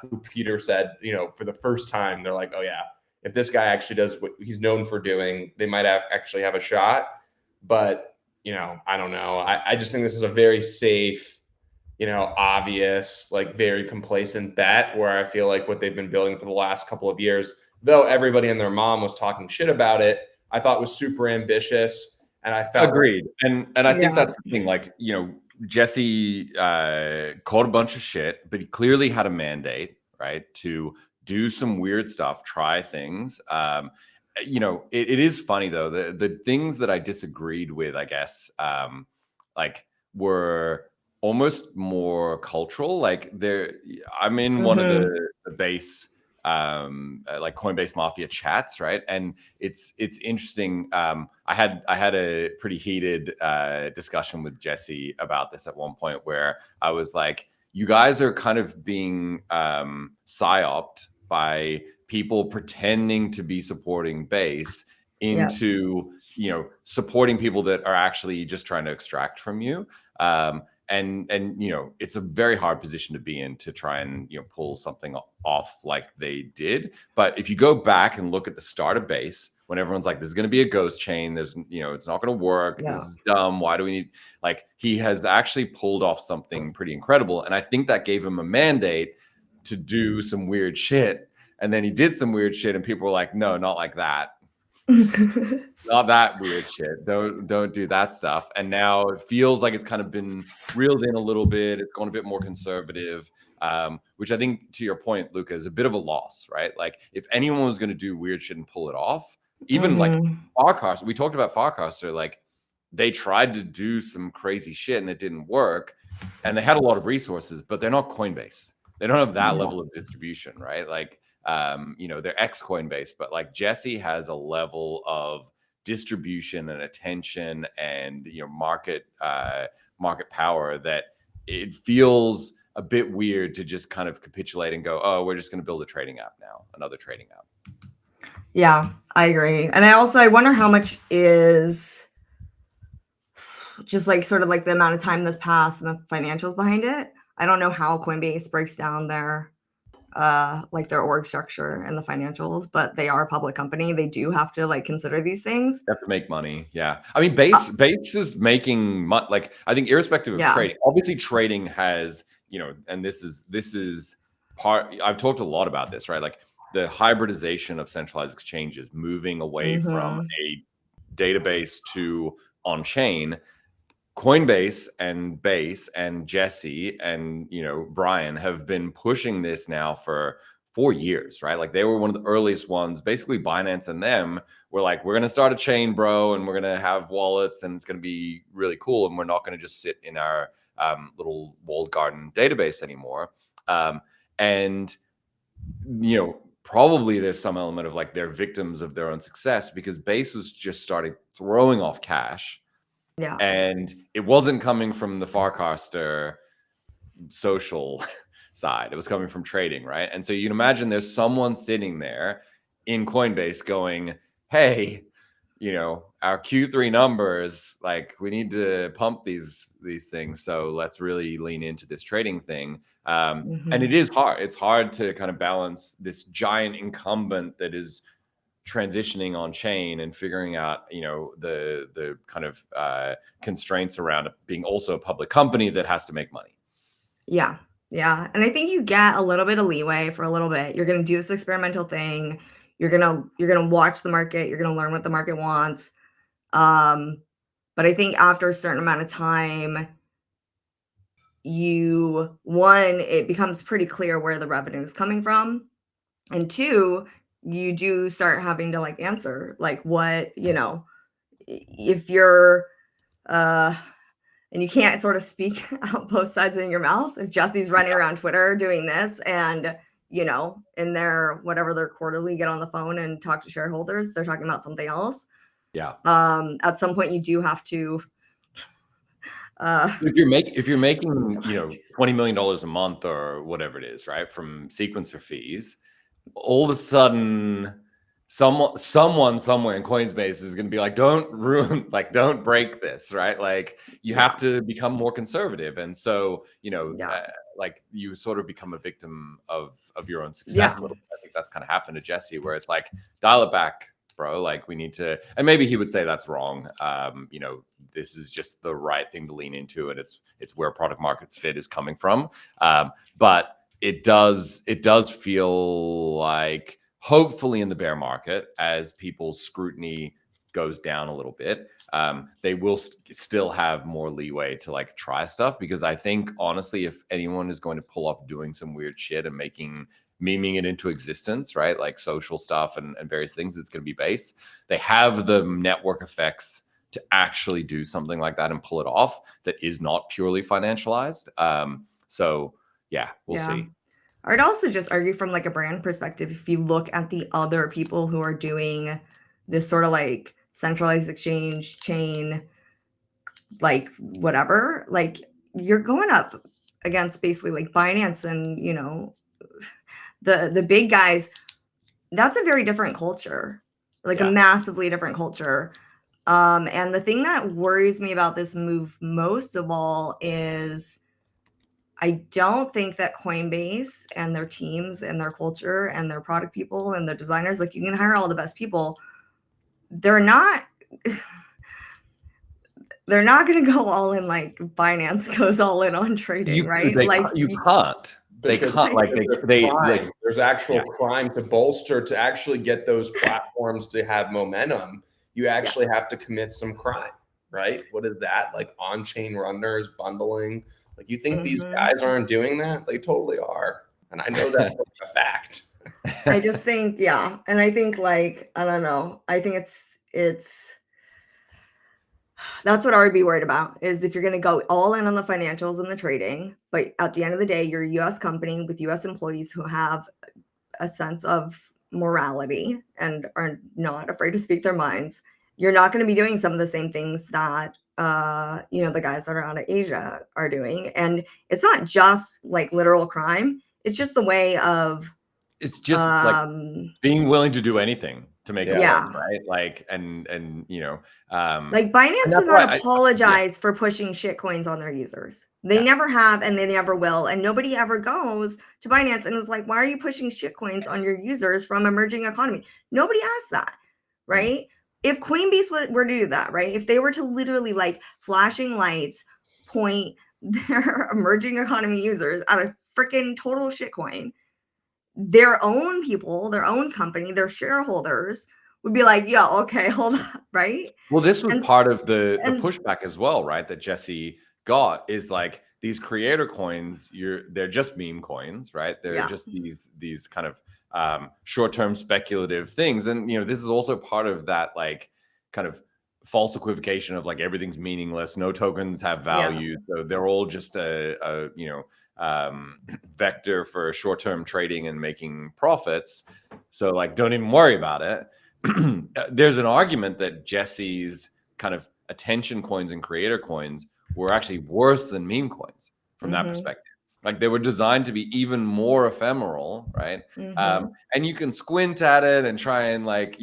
who Peter said, for the first time, they're like, oh yeah, if this guy actually does what he's known for doing, they might actually have a shot. But I don't know. I just think this is a very safe, obvious, like very complacent bet, where I feel like what they've been building for the last couple of years, though everybody and their mom was talking shit about it, I thought was super ambitious. And I felt agreed. And I think that's the thing. Like, Jesse caught a bunch of shit, but he clearly had a mandate, right, to do some weird stuff, try things. It is funny though. The things that I disagreed with, I guess, were almost more cultural. Like I'm in one of the base, like Coinbase Mafia chats, right? And it's interesting. I had a pretty heated discussion with Jesse about this at one point, where I was like, you guys are kind of being psyoped by people pretending to be supporting base into supporting people that are actually just trying to extract from you. And it's a very hard position to be in, to try and pull something off like they did. But if you go back and look at the start of base, when everyone's like, this is going to be a ghost chain, there's it's not going to work, this is dumb, why do we need, like, he has actually pulled off something pretty incredible. And I think that gave him a mandate to do some weird shit. And then he did some weird shit, and people were like, no, not like that. Not that weird shit. Don't do that stuff. And now it feels like it's kind of been reeled in a little bit. It's gone a bit more conservative, which I think, to your point, Luca, is a bit of a loss, right? Like, if anyone was going to do weird shit and pull it off, even like Farcaster, we talked about Farcaster, like they tried to do some crazy shit and it didn't work, and they had a lot of resources, but they're not Coinbase. They don't have that level of distribution, right? Like, they're ex Coinbase, but like Jesse has a level of distribution and attention and market power that it feels a bit weird to just kind of capitulate and go, oh, we're just going to build a trading app now, another trading app. Yeah, I agree. And I wonder how much is just like sort of like the amount of time that's passed and the financials behind it. I don't know how Coinbase breaks down their like their org structure and the financials, but they are a public company. They do have to like consider these things. They have to make money. Yeah. I mean, base is making money. Like, I think irrespective of trading, obviously trading has, and this is part, I've talked a lot about this, right? Like the hybridization of centralized exchanges, moving away from a database to on-chain. Coinbase and Base and Jesse and Brian have been pushing this now for 4 years, right? Like they were one of the earliest ones. Basically, Binance and them were like, we're going to start a chain, bro, and we're going to have wallets, and it's going to be really cool, and we're not going to just sit in our little walled garden database anymore. And probably there's some element of like they're victims of their own success, because Base was just started throwing off cash. Yeah. And it wasn't coming from the Farcaster social side. It was coming from trading, right? And so you can imagine there's someone sitting there in Coinbase going, hey, our Q3 numbers, like we need to pump these things. So let's really lean into this trading thing. And it is hard. It's hard to kind of balance this giant incumbent that is transitioning on chain and figuring out the kind of constraints around being also a public company that has to make money. Yeah And I think you get a little bit of leeway for a little bit. You're going to do this experimental thing, you're going to watch the market, you're going to learn what the market wants, but I think after a certain amount of time, it becomes pretty clear where the revenue is coming from, and two, you do start having to like answer like what, if you're and you can't sort of speak out both sides of your mouth. If Jesse's running around Twitter doing this and in their whatever their quarterly get on the phone and talk to shareholders, they're talking about something else. Yeah. At some point you do have to If you're making $20 million a month or whatever it is, right, from sequencer fees, all of a sudden someone somewhere in Coinbase is going to be like, don't break this, right? Like you have to become more conservative, and so like you sort of become a victim of your own success a little bit. I think that's kind of happened to Jesse, where it's like, dial it back, bro. Like we need to, and maybe he would say that's wrong. This is just the right thing to lean into, and it's where product market fit is coming from. But it does feel like, hopefully in the bear market, as people's scrutiny goes down a little bit, they will still have more leeway to like try stuff, because I think honestly, if anyone is going to pull off doing some weird shit and memeing it into existence, right, like social stuff and various things, it's going to be base. They have the network effects to actually do something like that and pull it off that is not purely financialized. So yeah, we'll see. I'd also just argue from like a brand perspective, if you look at the other people who are doing this sort of like centralized exchange chain, like whatever, like you're going up against basically like Binance and, the big guys. That's a very different culture, like a massively different culture. And the thing that worries me about this move most of all is I don't think that Coinbase and their teams and their culture and their product people and their designers, like you can hire all the best people, they're not going to go all in like Binance goes all in on trading, right? You can't. They can't. Like there's actual crime to bolster, to actually get those platforms to have momentum. You actually have to commit some crime, right? What is that? Like on-chain runners, bundling. Like you think these guys aren't doing that? They totally are. And I know that's a fact. I just think, and I think like, I don't know. I think it's that's what I would be worried about, is if you're going to go all in on the financials and the trading, but at the end of the day, you're a US company with US employees who have a sense of morality and are not afraid to speak their minds. You're not going to be doing some of the same things that the guys that are out of Asia are doing. And it's not just like literal crime. It's just the way of, it's just like being willing to do anything to make it work, right? Like, and like Binance does not apologize for pushing shit coins on their users. They never have, and they never will. And nobody ever goes to Binance and is like, why are you pushing shit coins on your users from emerging economy? Nobody asks that, right? If Coinbase were to do that, right? If they were to literally like flashing lights point their emerging economy users at a freaking total shitcoin, their own people, their own company, their shareholders would be like, yeah, okay, hold on, right? Well, this was part of the pushback as well, right? That Jesse got, is like, these creator coins, they're just meme coins, right? They're just these kind of short-term speculative things. And, this is also part of that, like, kind of false equivocation of like, everything's meaningless, no tokens have value. So they're all just a vector for short-term trading and making profits. So like, don't even worry about it. There's an argument that Jesse's kind of attention coins and creator coins were actually worse than meme coins from that perspective. Like they were designed to be even more ephemeral, right? And you can squint at it and try and like,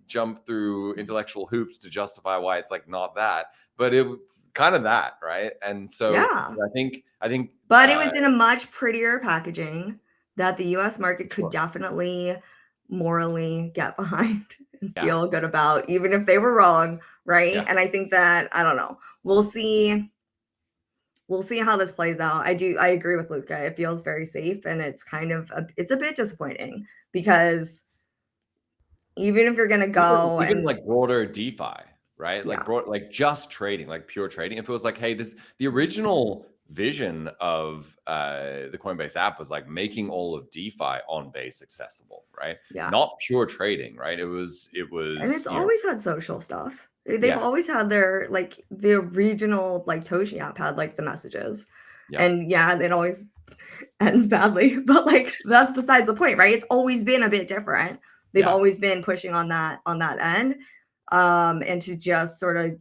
jump through intellectual hoops to justify why it's like not that, but it was kind of that, right? And so I think, but it was in a much prettier packaging that the US market could definitely morally get behind and feel good about, even if they were wrong, right? And I think that, I don't know, we'll see how this plays out. I agree with Luca. It feels very safe, and it's kind of it's a bit disappointing, because even if you're going to go even like broader DeFi, right? Like like just trading, like pure trading. If it was like, hey, the original vision of the Coinbase app was like making all of DeFi on base accessible, right? Not pure trading, right? It was, and it's always had social stuff. They've always had their, like, the regional, like, Toshi app had, like, the messages. And, it always ends badly. But, like, that's besides the point, right? It's always been a bit different. They've always been pushing on that end. And to just sort of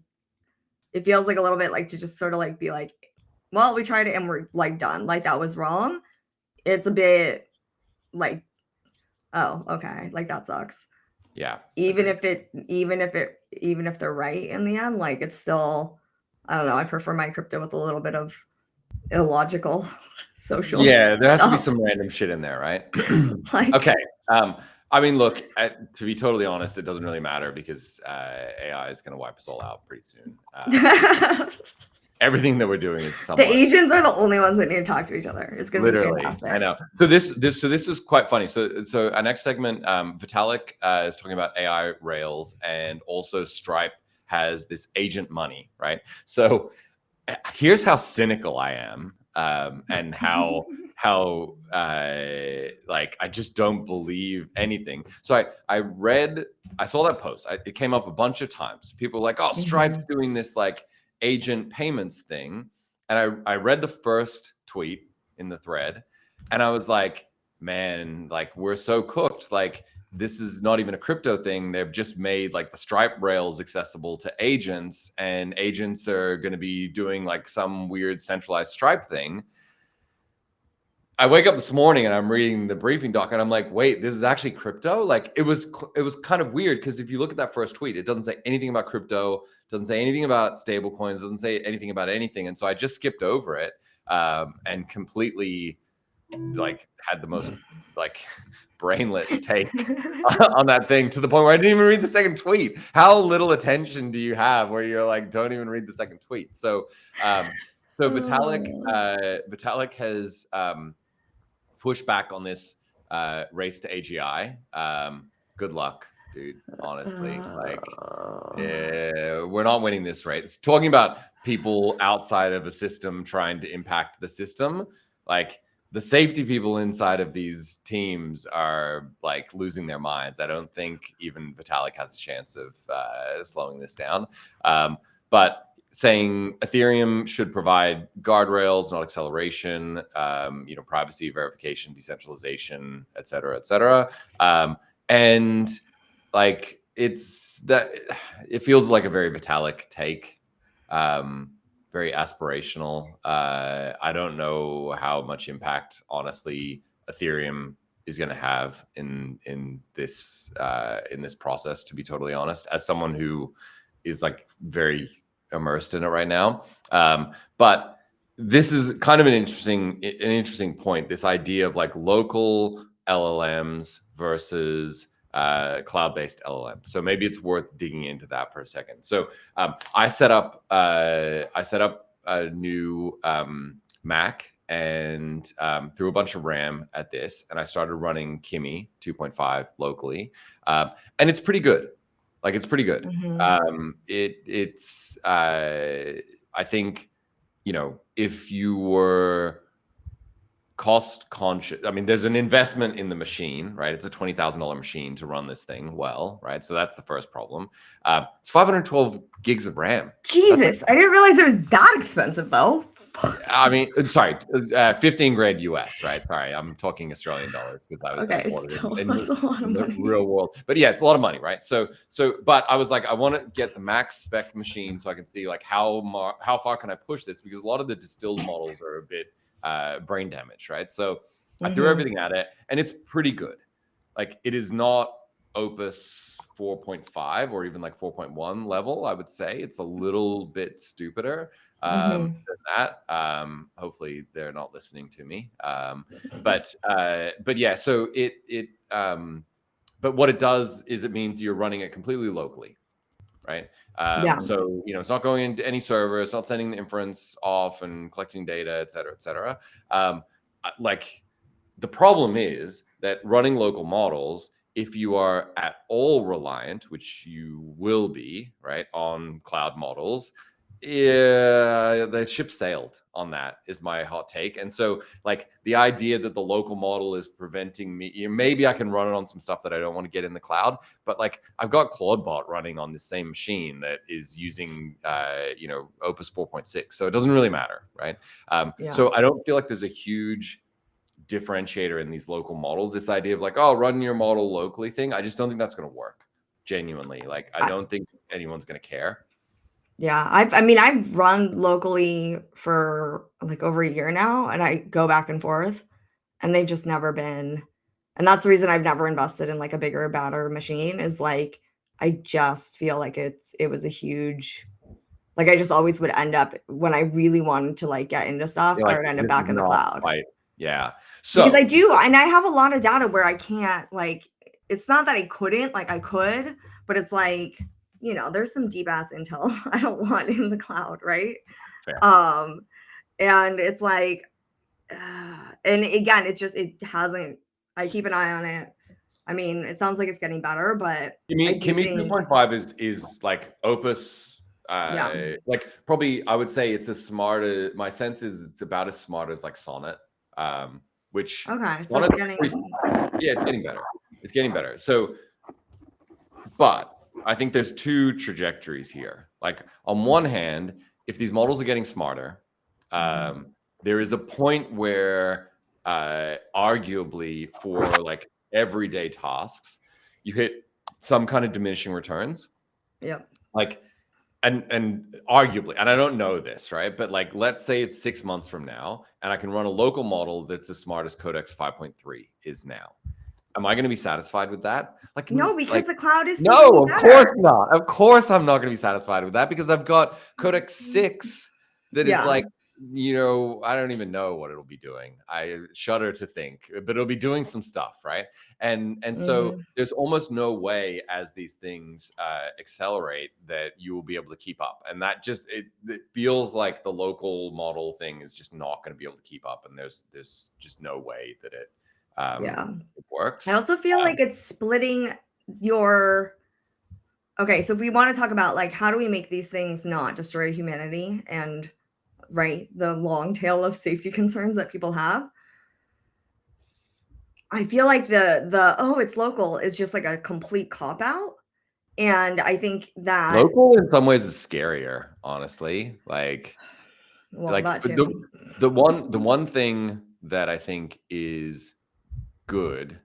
it feels like a little bit like to just sort of like be like, well, we tried it and we're like done. Like that was wrong. It's a bit like, oh, okay, like that sucks. Yeah. Even if they're right in the end, like it's still, I don't know. I prefer my crypto with a little bit of illogical social. Yeah, there has to be stuff. some random shit in there, right? Like, Okay. I mean, look, to be totally honest, it doesn't really matter because AI is going to wipe us all out pretty soon. Everything that we're doing is the somewhat. agents are the only ones that need to talk to each other. It's going to be Literally, fantastic. I know. So this is quite funny. So our next segment, Vitalik is talking about AI rails, and also Stripe has this agent money, right? So here's how cynical I am, and how like I just don't believe anything. So I saw that post. It came up a bunch of times. People were like, oh, Stripe's doing this like agent payments thing. And I read the first tweet in the thread, and I was like, man, like we're so cooked. Like this is not even a crypto thing. They've just made like the Stripe rails accessible to agents, and agents are going to be doing like some weird centralized Stripe thing. I wake up this morning and I'm reading the briefing doc, and I'm like, wait, this is actually crypto? Like it was kind of weird, because if you look at that first tweet, it doesn't say anything about crypto, doesn't say anything about stable coins, doesn't say anything about anything. And so I just skipped over it, and completely like had the most like brainless take on that thing, to the point where I didn't even read the second tweet. How little attention do you have where you're like, don't even read the second tweet? So Vitalik has push back on this race to AGI. Good luck, dude. Honestly, like we're not winning this race. Talking about people outside of a system trying to impact the system, like the safety people inside of these teams are like losing their minds. I don't think even Vitalik has a chance of slowing this down. But saying Ethereum should provide guardrails, not acceleration, privacy, verification, decentralization, et cetera, and like it feels like a very Vitalik take, very aspirational. I don't know how much impact, honestly, Ethereum is going to have in this process. To be totally honest, as someone who is like very immersed in it right now. But this is kind of an interesting point, this idea of like local LLMs versus cloud-based LLMs. So maybe it's worth digging into that for a second. So I set up a new Mac and threw a bunch of RAM at this, and I started running Kimi 2.5 locally, and it's pretty good. Like it's pretty good. It's I think, if you were cost conscious, I mean, there's an investment in the machine, right? It's a $20,000 machine to run this thing well, right? So that's the first problem. It's 512 gigs of RAM. Jesus, I didn't realize it was that expensive though. I mean, sorry, 15 grand US, right? Sorry, I'm talking Australian dollars because I was okay, still, that's a lot of money. Real world. But yeah, it's a lot of money, right? So, but I was like, I want to get the max spec machine so I can see like how far can I push this, because a lot of the distilled models are a bit brain damaged, right? So I threw everything at it, and it's pretty good. Like it is not Opus 4.5 or even like 4.1 level. I would say it's a little bit stupider than that. Hopefully they're not listening to me. But yeah, so but what it does is it means you're running it completely locally, right? So it's not going into any server, it's not sending the inference off and collecting data, et cetera. Like the problem is that running local models, if you are at all reliant, which you will be, right, on cloud models, the ship sailed on that, is my hot take. And so like the idea that the local model is preventing me, maybe I can run it on some stuff that I don't want to get in the cloud, but like I've got ClaudeBot running on the same machine that is using Opus 4.6, so it doesn't really matter, right? So I don't feel like there's a huge differentiator in these local models. This idea of like, oh, run your model locally thing, I just don't think that's going to work genuinely. Like I don't think anyone's going to care. Yeah, I've run locally for like over a year now, and I go back and forth, and they've just never been. And that's the reason I've never invested in like a bigger, badder machine. Is like I just feel like it was a huge. Like I just always would end up when I really wanted to like get into stuff, I would end up this back is in the not cloud. quite- yeah. Because So I do, and I have a lot of data where I can't like. It's not that I couldn't, like I could, but it's like there's some deep ass intel I don't want in the cloud, right? fair. And it's like, and again, it hasn't. I keep an eye on it. I mean, it sounds like it's getting better, but You mean I do Kimi think, 2.5 is like Opus? Yeah. Like probably I would say it's as smart as, my sense is it's about as smart as like Sonnet, which okay, so Sonnet's it's getting, yeah, it's getting better. It's getting better. So, but I think there's two trajectories here. Like on one hand, if these models are getting smarter, there is a point where arguably for like everyday tasks, you hit some kind of diminishing returns. Yep. Like, and arguably, and I don't know this, right? But like, let's say it's 6 months from now, and I can run a local model that's as smart as Codex 5.3 is now. Am I going to be satisfied with that? Like, No, because like, the cloud is no, so of better. course not. Of course, I'm not going to be satisfied with that because I've got Codex 6 that is Yeah. like, I don't even know what it'll be doing. I shudder to think, but it'll be doing some stuff, right? And so there's almost no way as these things accelerate that you will be able to keep up. And that just it feels like the local model thing is just not going to be able to keep up. And there's just no way that it works. I also feel like it's splitting your. Okay, so if we want to talk about like how do we make these things not destroy humanity and right the long tail of safety concerns that people have, I feel like the it's local is just like a complete cop out. And I think that local in some ways is scarier, honestly. Like, that too. the one thing that I think is good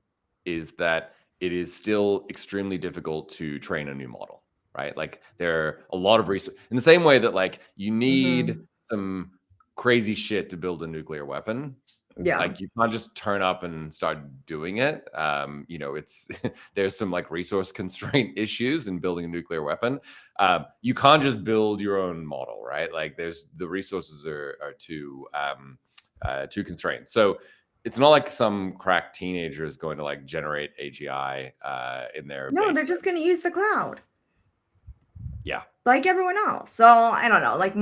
is that it is still extremely difficult to train a new model, right? Like there are a lot of research in the same way that like you need some crazy shit to build a nuclear weapon. Yeah. Like you can't just turn up and start doing it. It's there's some like resource constraint issues in building a nuclear weapon. You can't just build your own model, right? Like the resources are too constrained. So it's not like some crack teenager is going to like generate AGI in their basement. They're just going to use the cloud. Yeah. Like everyone else. So I don't know, like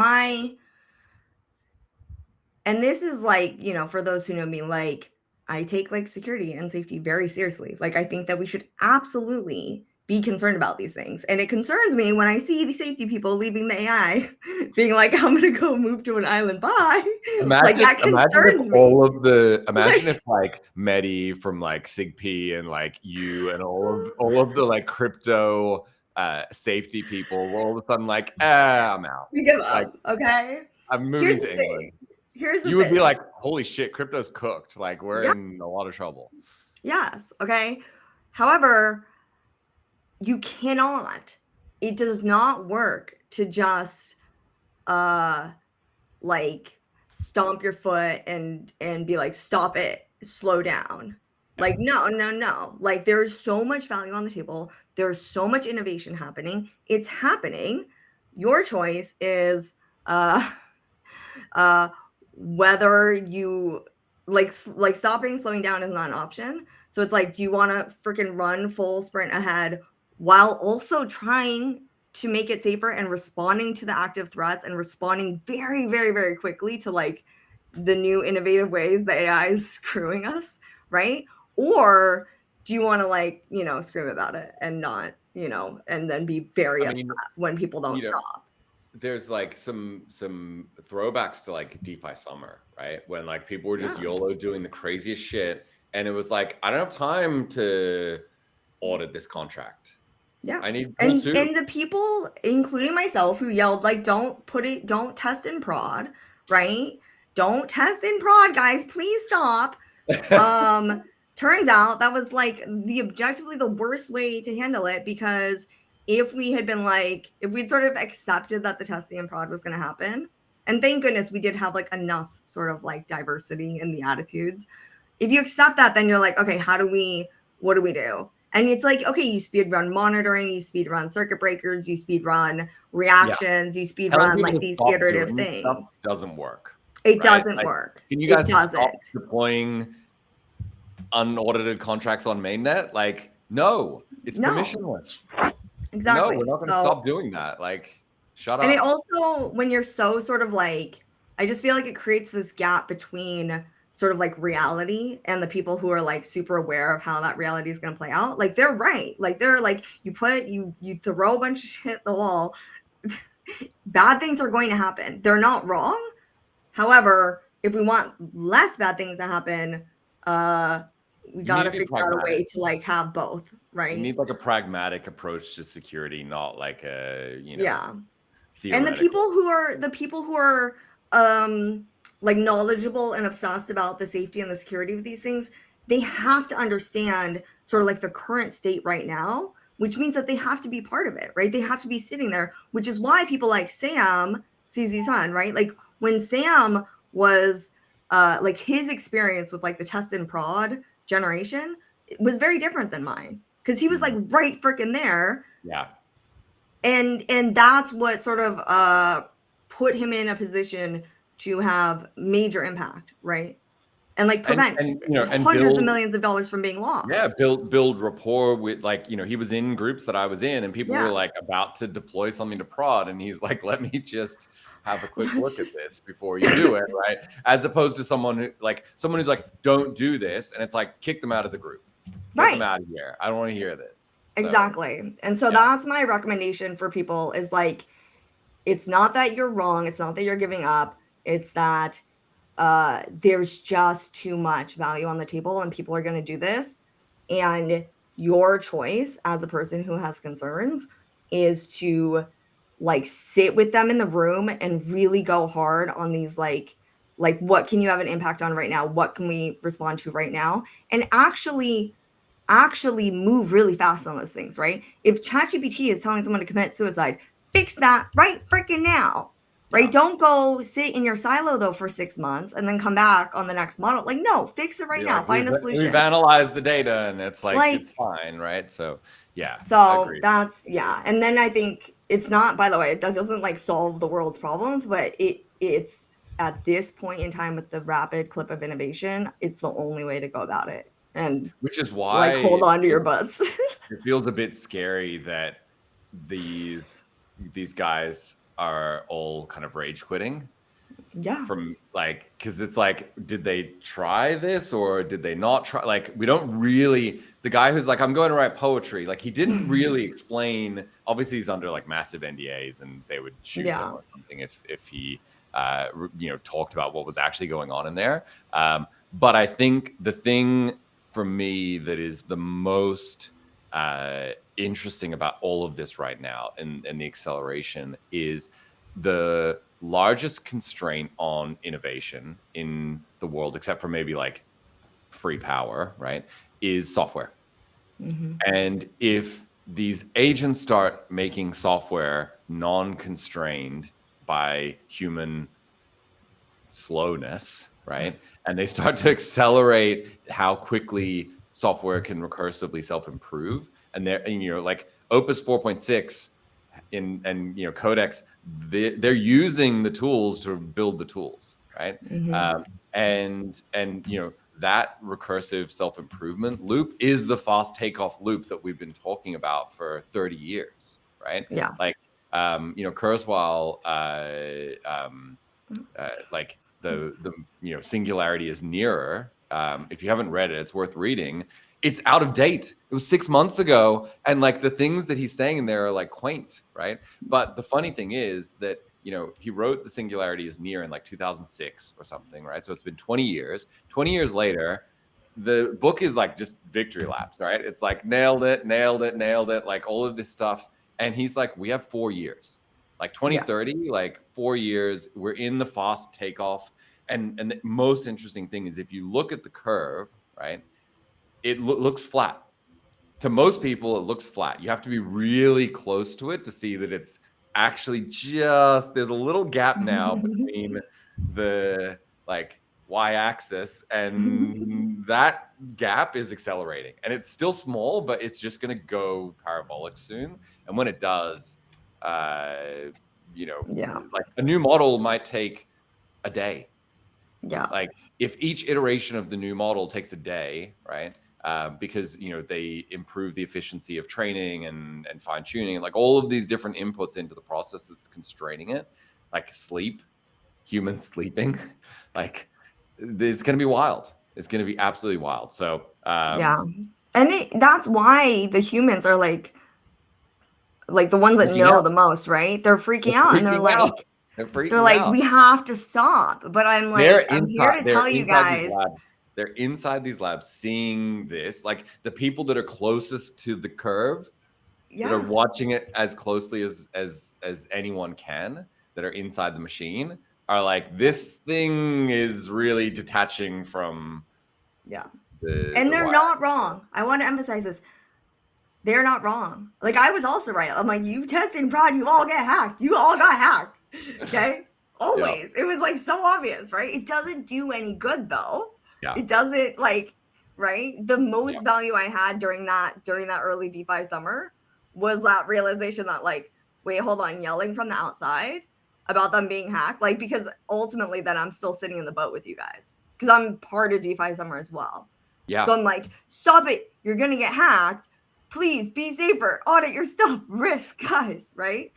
and this is like, for those who know me, like I take like security and safety very seriously. Like I think that we should absolutely be concerned about these things. And it concerns me when I see the safety people leaving the AI being like, I'm going to go move to an island. Bye. Like that concerns me. Imagine if like Mehdi from like SigP and like you and all of the like crypto safety people were all of a sudden like, I'm out. We give up. Like, okay. I'm moving to England. Here's the you would thing. be like, holy shit, crypto's cooked. Like we're in a lot of trouble. Yes. Okay. However, you cannot. It does not work to just like stomp your foot and be like, stop it, slow down. Like no. Like there's so much value on the table. There's so much innovation happening. It's happening. Your choice is whether you like stopping, slowing down is not an option. So it's like, do you want to freaking run full sprint ahead while also trying to make it safer and responding to the active threats and responding very, very, very quickly to like the new innovative ways the AI is screwing us, right? Or do you want to like, scream about it and not, and then be very upset when people don't stop? There's like some throwbacks to like DeFi Summer, right? When like people were just YOLO doing the craziest shit, and it was like, I don't have time to audit this contract. Yeah, I need and the people, including myself, who yelled like, don't test in prod, right? Don't test in prod, guys, please stop. Turns out that was like objectively the worst way to handle it, because if we had been like, if we'd sort of accepted that the testing and prod was going to happen, and thank goodness we did have like enough sort of like diversity in the attitudes. If you accept that, then you're like, okay, what do we do? And it's like, okay, you speed run monitoring, you speed run circuit breakers, you speed run reactions, you speed Telling run people like to these stop iterative doing stuff things. doesn't work. It right? doesn't Like, work. Can you guys It stop doesn't. deploying unaudited contracts on mainnet? Like, no, it's No. permissionless. Exactly. No, we're not going to stop doing that. Like, shut up. And it also, when you're so sort of like, I just feel like it creates this gap between sort of like reality and the people who are like super aware of how that reality is going to play out. Like they're right. Like they're like, you throw a bunch of shit at the wall. Bad things are going to happen. They're not wrong. However, if we want less bad things to happen, we got to figure out a way to like have both, right? You need like a pragmatic approach to security, not like a, yeah. And the people who are like knowledgeable and obsessed about the safety and the security of these things, they have to understand sort of like the current state right now, which means that they have to be part of it, right? They have to be sitting there, which is why people like Sam, CZ-san, right? Like when Sam was like his experience with like the test and prod generation was very different than mine because he was like right freaking there. Yeah. And that's what sort of put him in a position to have major impact, right? And like prevent hundreds of millions of dollars from being lost. Yeah, build rapport with like, he was in groups that I was in and people were like about to deploy something to prod and he's like, let me just have a quick look at this before you do it, right? As opposed to someone who's like, don't do this. And it's like, kick them out of the group. Get them out of here. I don't want to hear this. So, exactly. And so that's my recommendation for people is like, it's not that you're wrong. It's not that you're giving up. It's that there's just too much value on the table and people are going to do this. And your choice as a person who has concerns is to like sit with them in the room and really go hard on these like what can you have an impact on right now? What can we respond to right now? And actually move really fast on those things, right? If ChatGPT is telling someone to commit suicide, fix that right freaking now, right? Don't go sit in your silo though for 6 months and then come back on the next model. Like, no, fix it right now. Find a solution. We've analyzed the data and it's like it's fine, right? So yeah. So that's and then I think it's not. By the way, it doesn't like solve the world's problems, but it's at this point in time with the rapid clip of innovation, it's the only way to go about it. And which is why like hold on to your butts. It feels a bit scary that these guys are all kind of rage quitting. Yeah. From like, because it's like, did they try this or did they not try? Like, we don't really. The guy who's like, I'm going to write poetry. Like, he didn't really explain. Obviously, he's under like massive NDAs, and they would shoot him or something if he talked about what was actually going on in there. But I think the thing for me that is the most interesting about all of this right now and the acceleration is the largest constraint on innovation in the world, except for maybe like free power, right, is software. And if these agents start making software non-constrained by human slowness, right, and they start to accelerate how quickly software can recursively self-improve, and like Opus 4.6 and Codex, they're using the tools to build the tools, right? And that recursive self-improvement loop is the fast takeoff loop that we've been talking about for 30 years, right? Yeah. Like Kurzweil, like the singularity is nearer. If you haven't read it, it's worth reading. It's out of date. It was 6 months ago. And like the things that he's saying in there are like quaint, right? But the funny thing is that, he wrote The Singularity is Near in like 2006 or something, right? So it's been 20 years. 20 years later, the book is like just victory laps, right? It's like nailed it, like all of this stuff. And he's like, we have 4 years, like 2030, like 4 years. We're in the fast takeoff. And the most interesting thing is if you look at the curve, right, it looks flat. to most people, it looks flat. You have to be really close to it to see that it's actually just, there's a little gap now between the like y-axis, and that gap is accelerating, and it's still small, but it's just going to go parabolic soon. And when it does, you know, like a new model might take a day. Like if each iteration of the new model takes a day, right? Because, you know, they improve the efficiency of training and fine tuning, and like all of these different inputs into the process that's constraining it, like sleep, humans sleeping, like it's going to be wild. It's going to be absolutely wild. So, and that's why the humans are like the ones that know the most, right? They're freaking out, and they're like, we have to stop. But I'm like, I'm here to tell you guys. They're inside these labs seeing this, like the people that are closest to the curve, that are watching it as closely as anyone can, that are inside the machine, are like, this thing is really detaching from and they're not wrong. I want to emphasize this. They're not wrong. Like, I was also right. I'm like, you testing prod, you all get hacked. You all got hacked. Okay? Always. It was like so obvious, right? It doesn't do any good though. It doesn't, like, right? The most value I had during that early DeFi summer was that realization that, like, wait, hold on, yelling from the outside about them being hacked, like, because ultimately then I'm still sitting in the boat with you guys because I'm part of DeFi summer as well. So I'm like, stop it, you're gonna get hacked, please be safer, audit your stuff, risk, guys, right?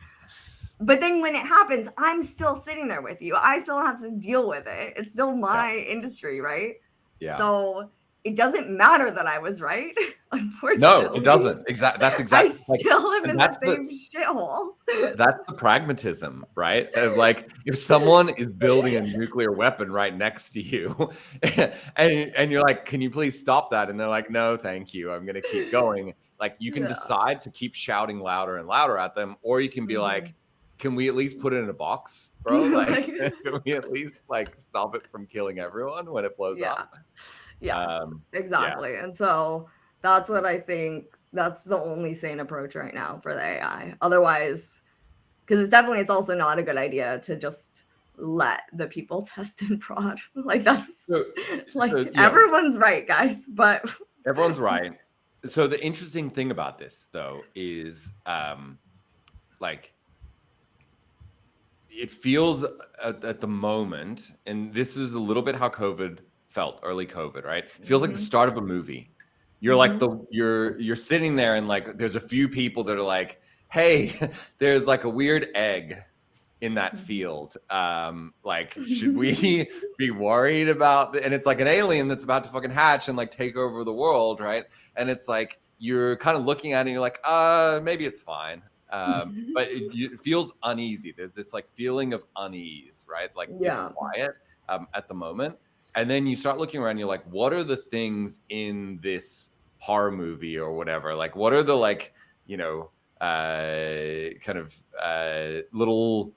But then when it happens, I'm still sitting there with you. I still have to deal with it. It's still my industry, right? So it doesn't matter that I was right, unfortunately. No, it doesn't. That's exactly. I still am in the same shithole. That's the pragmatism, right? Of like, if someone is building a nuclear weapon right next to you, and you're like, "Can you please stop that?" And they're like, "No, thank you. I'm going to keep going." Like, you can decide to keep shouting louder and louder at them, or you can be like, "Can we at least put it in a box, bro? Like, can we at least like stop it from killing everyone when it blows up?" Yes, exactly. And so that's what I think, that's the only sane approach right now for the AI. Otherwise, because it's also not a good idea to just let the people test and prod. Like, that's everyone's right, guys, but everyone's right. So the interesting thing about this though is like, it feels at the moment, and this is a little bit how COVID felt, early COVID, right? It feels like the start of a movie. You're like you're sitting there, and like there's a few people that are like, hey, there's like a weird egg in that field. Like, should we be worried about and it's like an alien that's about to fucking hatch and like take over the world, right? And it's like, you're kind of looking at it and you're like, maybe it's fine. But it feels uneasy. There's this like feeling of unease, right? Like disquiet at the moment. And then you start looking around, you're like, what are the things in this horror movie or whatever? Like, what are the like, you know, kind of little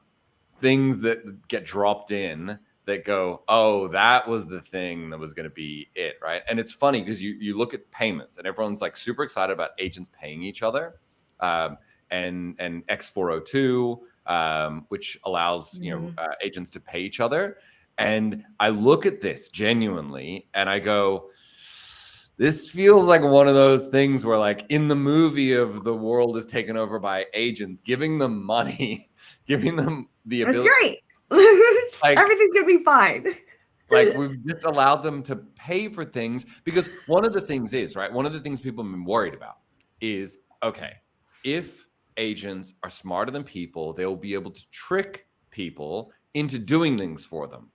things that get dropped in that go, oh, that was the thing that was going to be it, right? And it's funny because you look at payments and everyone's like super excited about agents paying each other. And X402, which allows agents to pay each other. And I look at this genuinely and I go, this feels like one of those things where like in the movie of the world is taken over by agents, giving them money, giving them the ability. That's great. Like, everything's going to be fine. Like, we've just allowed them to pay for things because one of the things is, right, one of the things people have been worried about is, okay, if agents are smarter than people, they'll be able to trick people into doing things for them.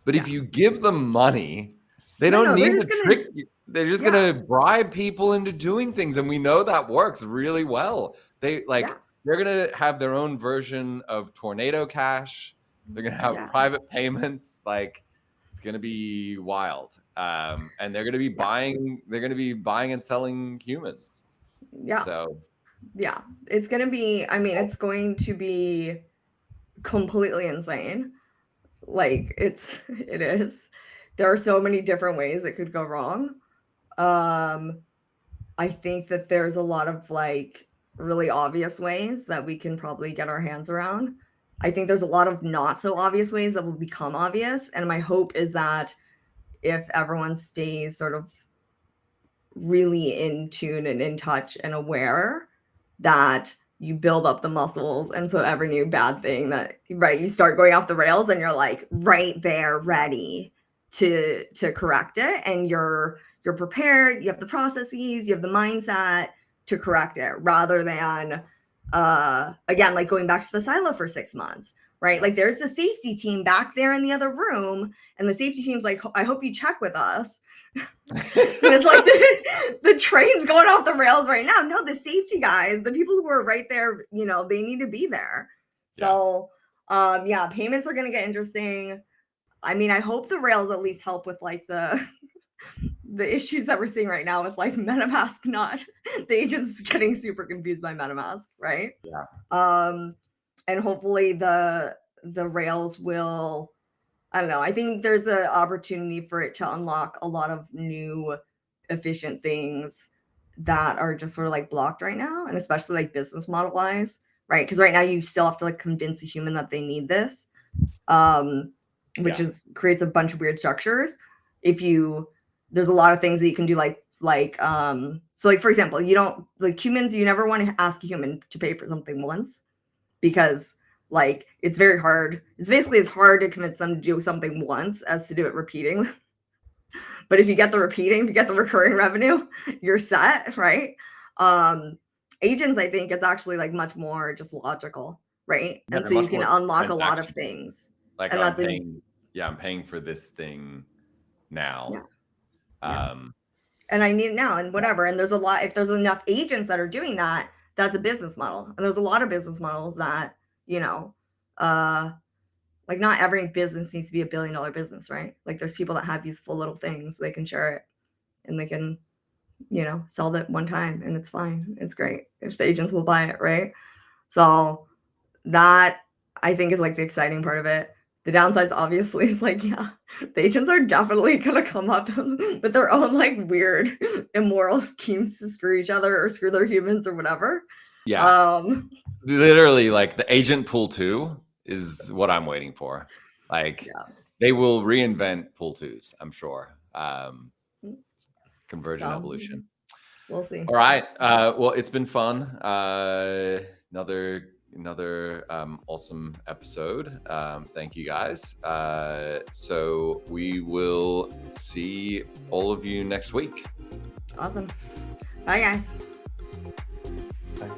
But if you give them money, they don't need to trick you. They're just going to bribe people into doing things. And we know that works really well. They like, they're going to have their own version of Tornado Cash. They're going to have private payments. Like, it's going to be wild. And they're going to be buying, and selling humans. So it's going to be, I mean, it's going to be completely insane. Like, it is. There are so many different ways it could go wrong. I think that there's a lot of like really obvious ways that we can probably get our hands around. I think there's a lot of not so obvious ways that will become obvious. And my hope is that if everyone stays sort of really in tune and in touch and aware, that you build up the muscles. And so every new bad thing that, right, you start going off the rails and you're like right there ready to correct it. And you're prepared, you have the processes, you have the mindset to correct it, rather than again, like going back to the silo for 6 months, right? Like there's the safety team back there in the other room, and the safety team's like, I hope you check with us. And it's like the train's going off the rails right now. No, the safety guys, the people who are right there, you know, they need to be there. So yeah, payments are going to get interesting. I mean, I hope the rails at least help with like the issues that we're seeing right now with like MetaMask, not the agents getting super confused by MetaMask, right? Yeah. And hopefully the rails will, I don't know, I think there's an opportunity for it to unlock a lot of new efficient things that are just sort of like blocked right now, and especially like business model wise, right? Because right now you still have to like convince a human that they need this, which creates a bunch of weird structures. There's a lot of things that you can do, so like for example, you don't, like humans, you never want to ask a human to pay for something once, because like it's very hard. It's basically as hard to convince them to do something once as to do it repeating. But if you get the recurring revenue, you're set, right? Agents, I think it's actually like much more just logical, right? Yeah, and so you can unlock a lot of things. Like and I'm paying for this thing now. Yeah. And I need it now and whatever. And there's a lot, if there's enough agents that are doing that, that's a business model. And there's a lot of business models that, you know, like not every business needs to be a $1 billion business, right? Like there's people that have useful little things, they can share it and they can, you know, sell that one time and it's fine. It's great if the agents will buy it, right? So that I think is like the exciting part of it. The downsides obviously is like, yeah, the agents are definitely going to come up with their own like weird immoral schemes to screw each other or screw their humans or whatever. Yeah. Literally like the agent pool 2 is what I'm waiting for. Like they will reinvent pool 2s, I'm sure. Convergent evolution. We'll see. All right. Well, it's been fun. Another awesome episode. Thank you guys. So we will see all of you next week. Awesome. Bye guys. Bye.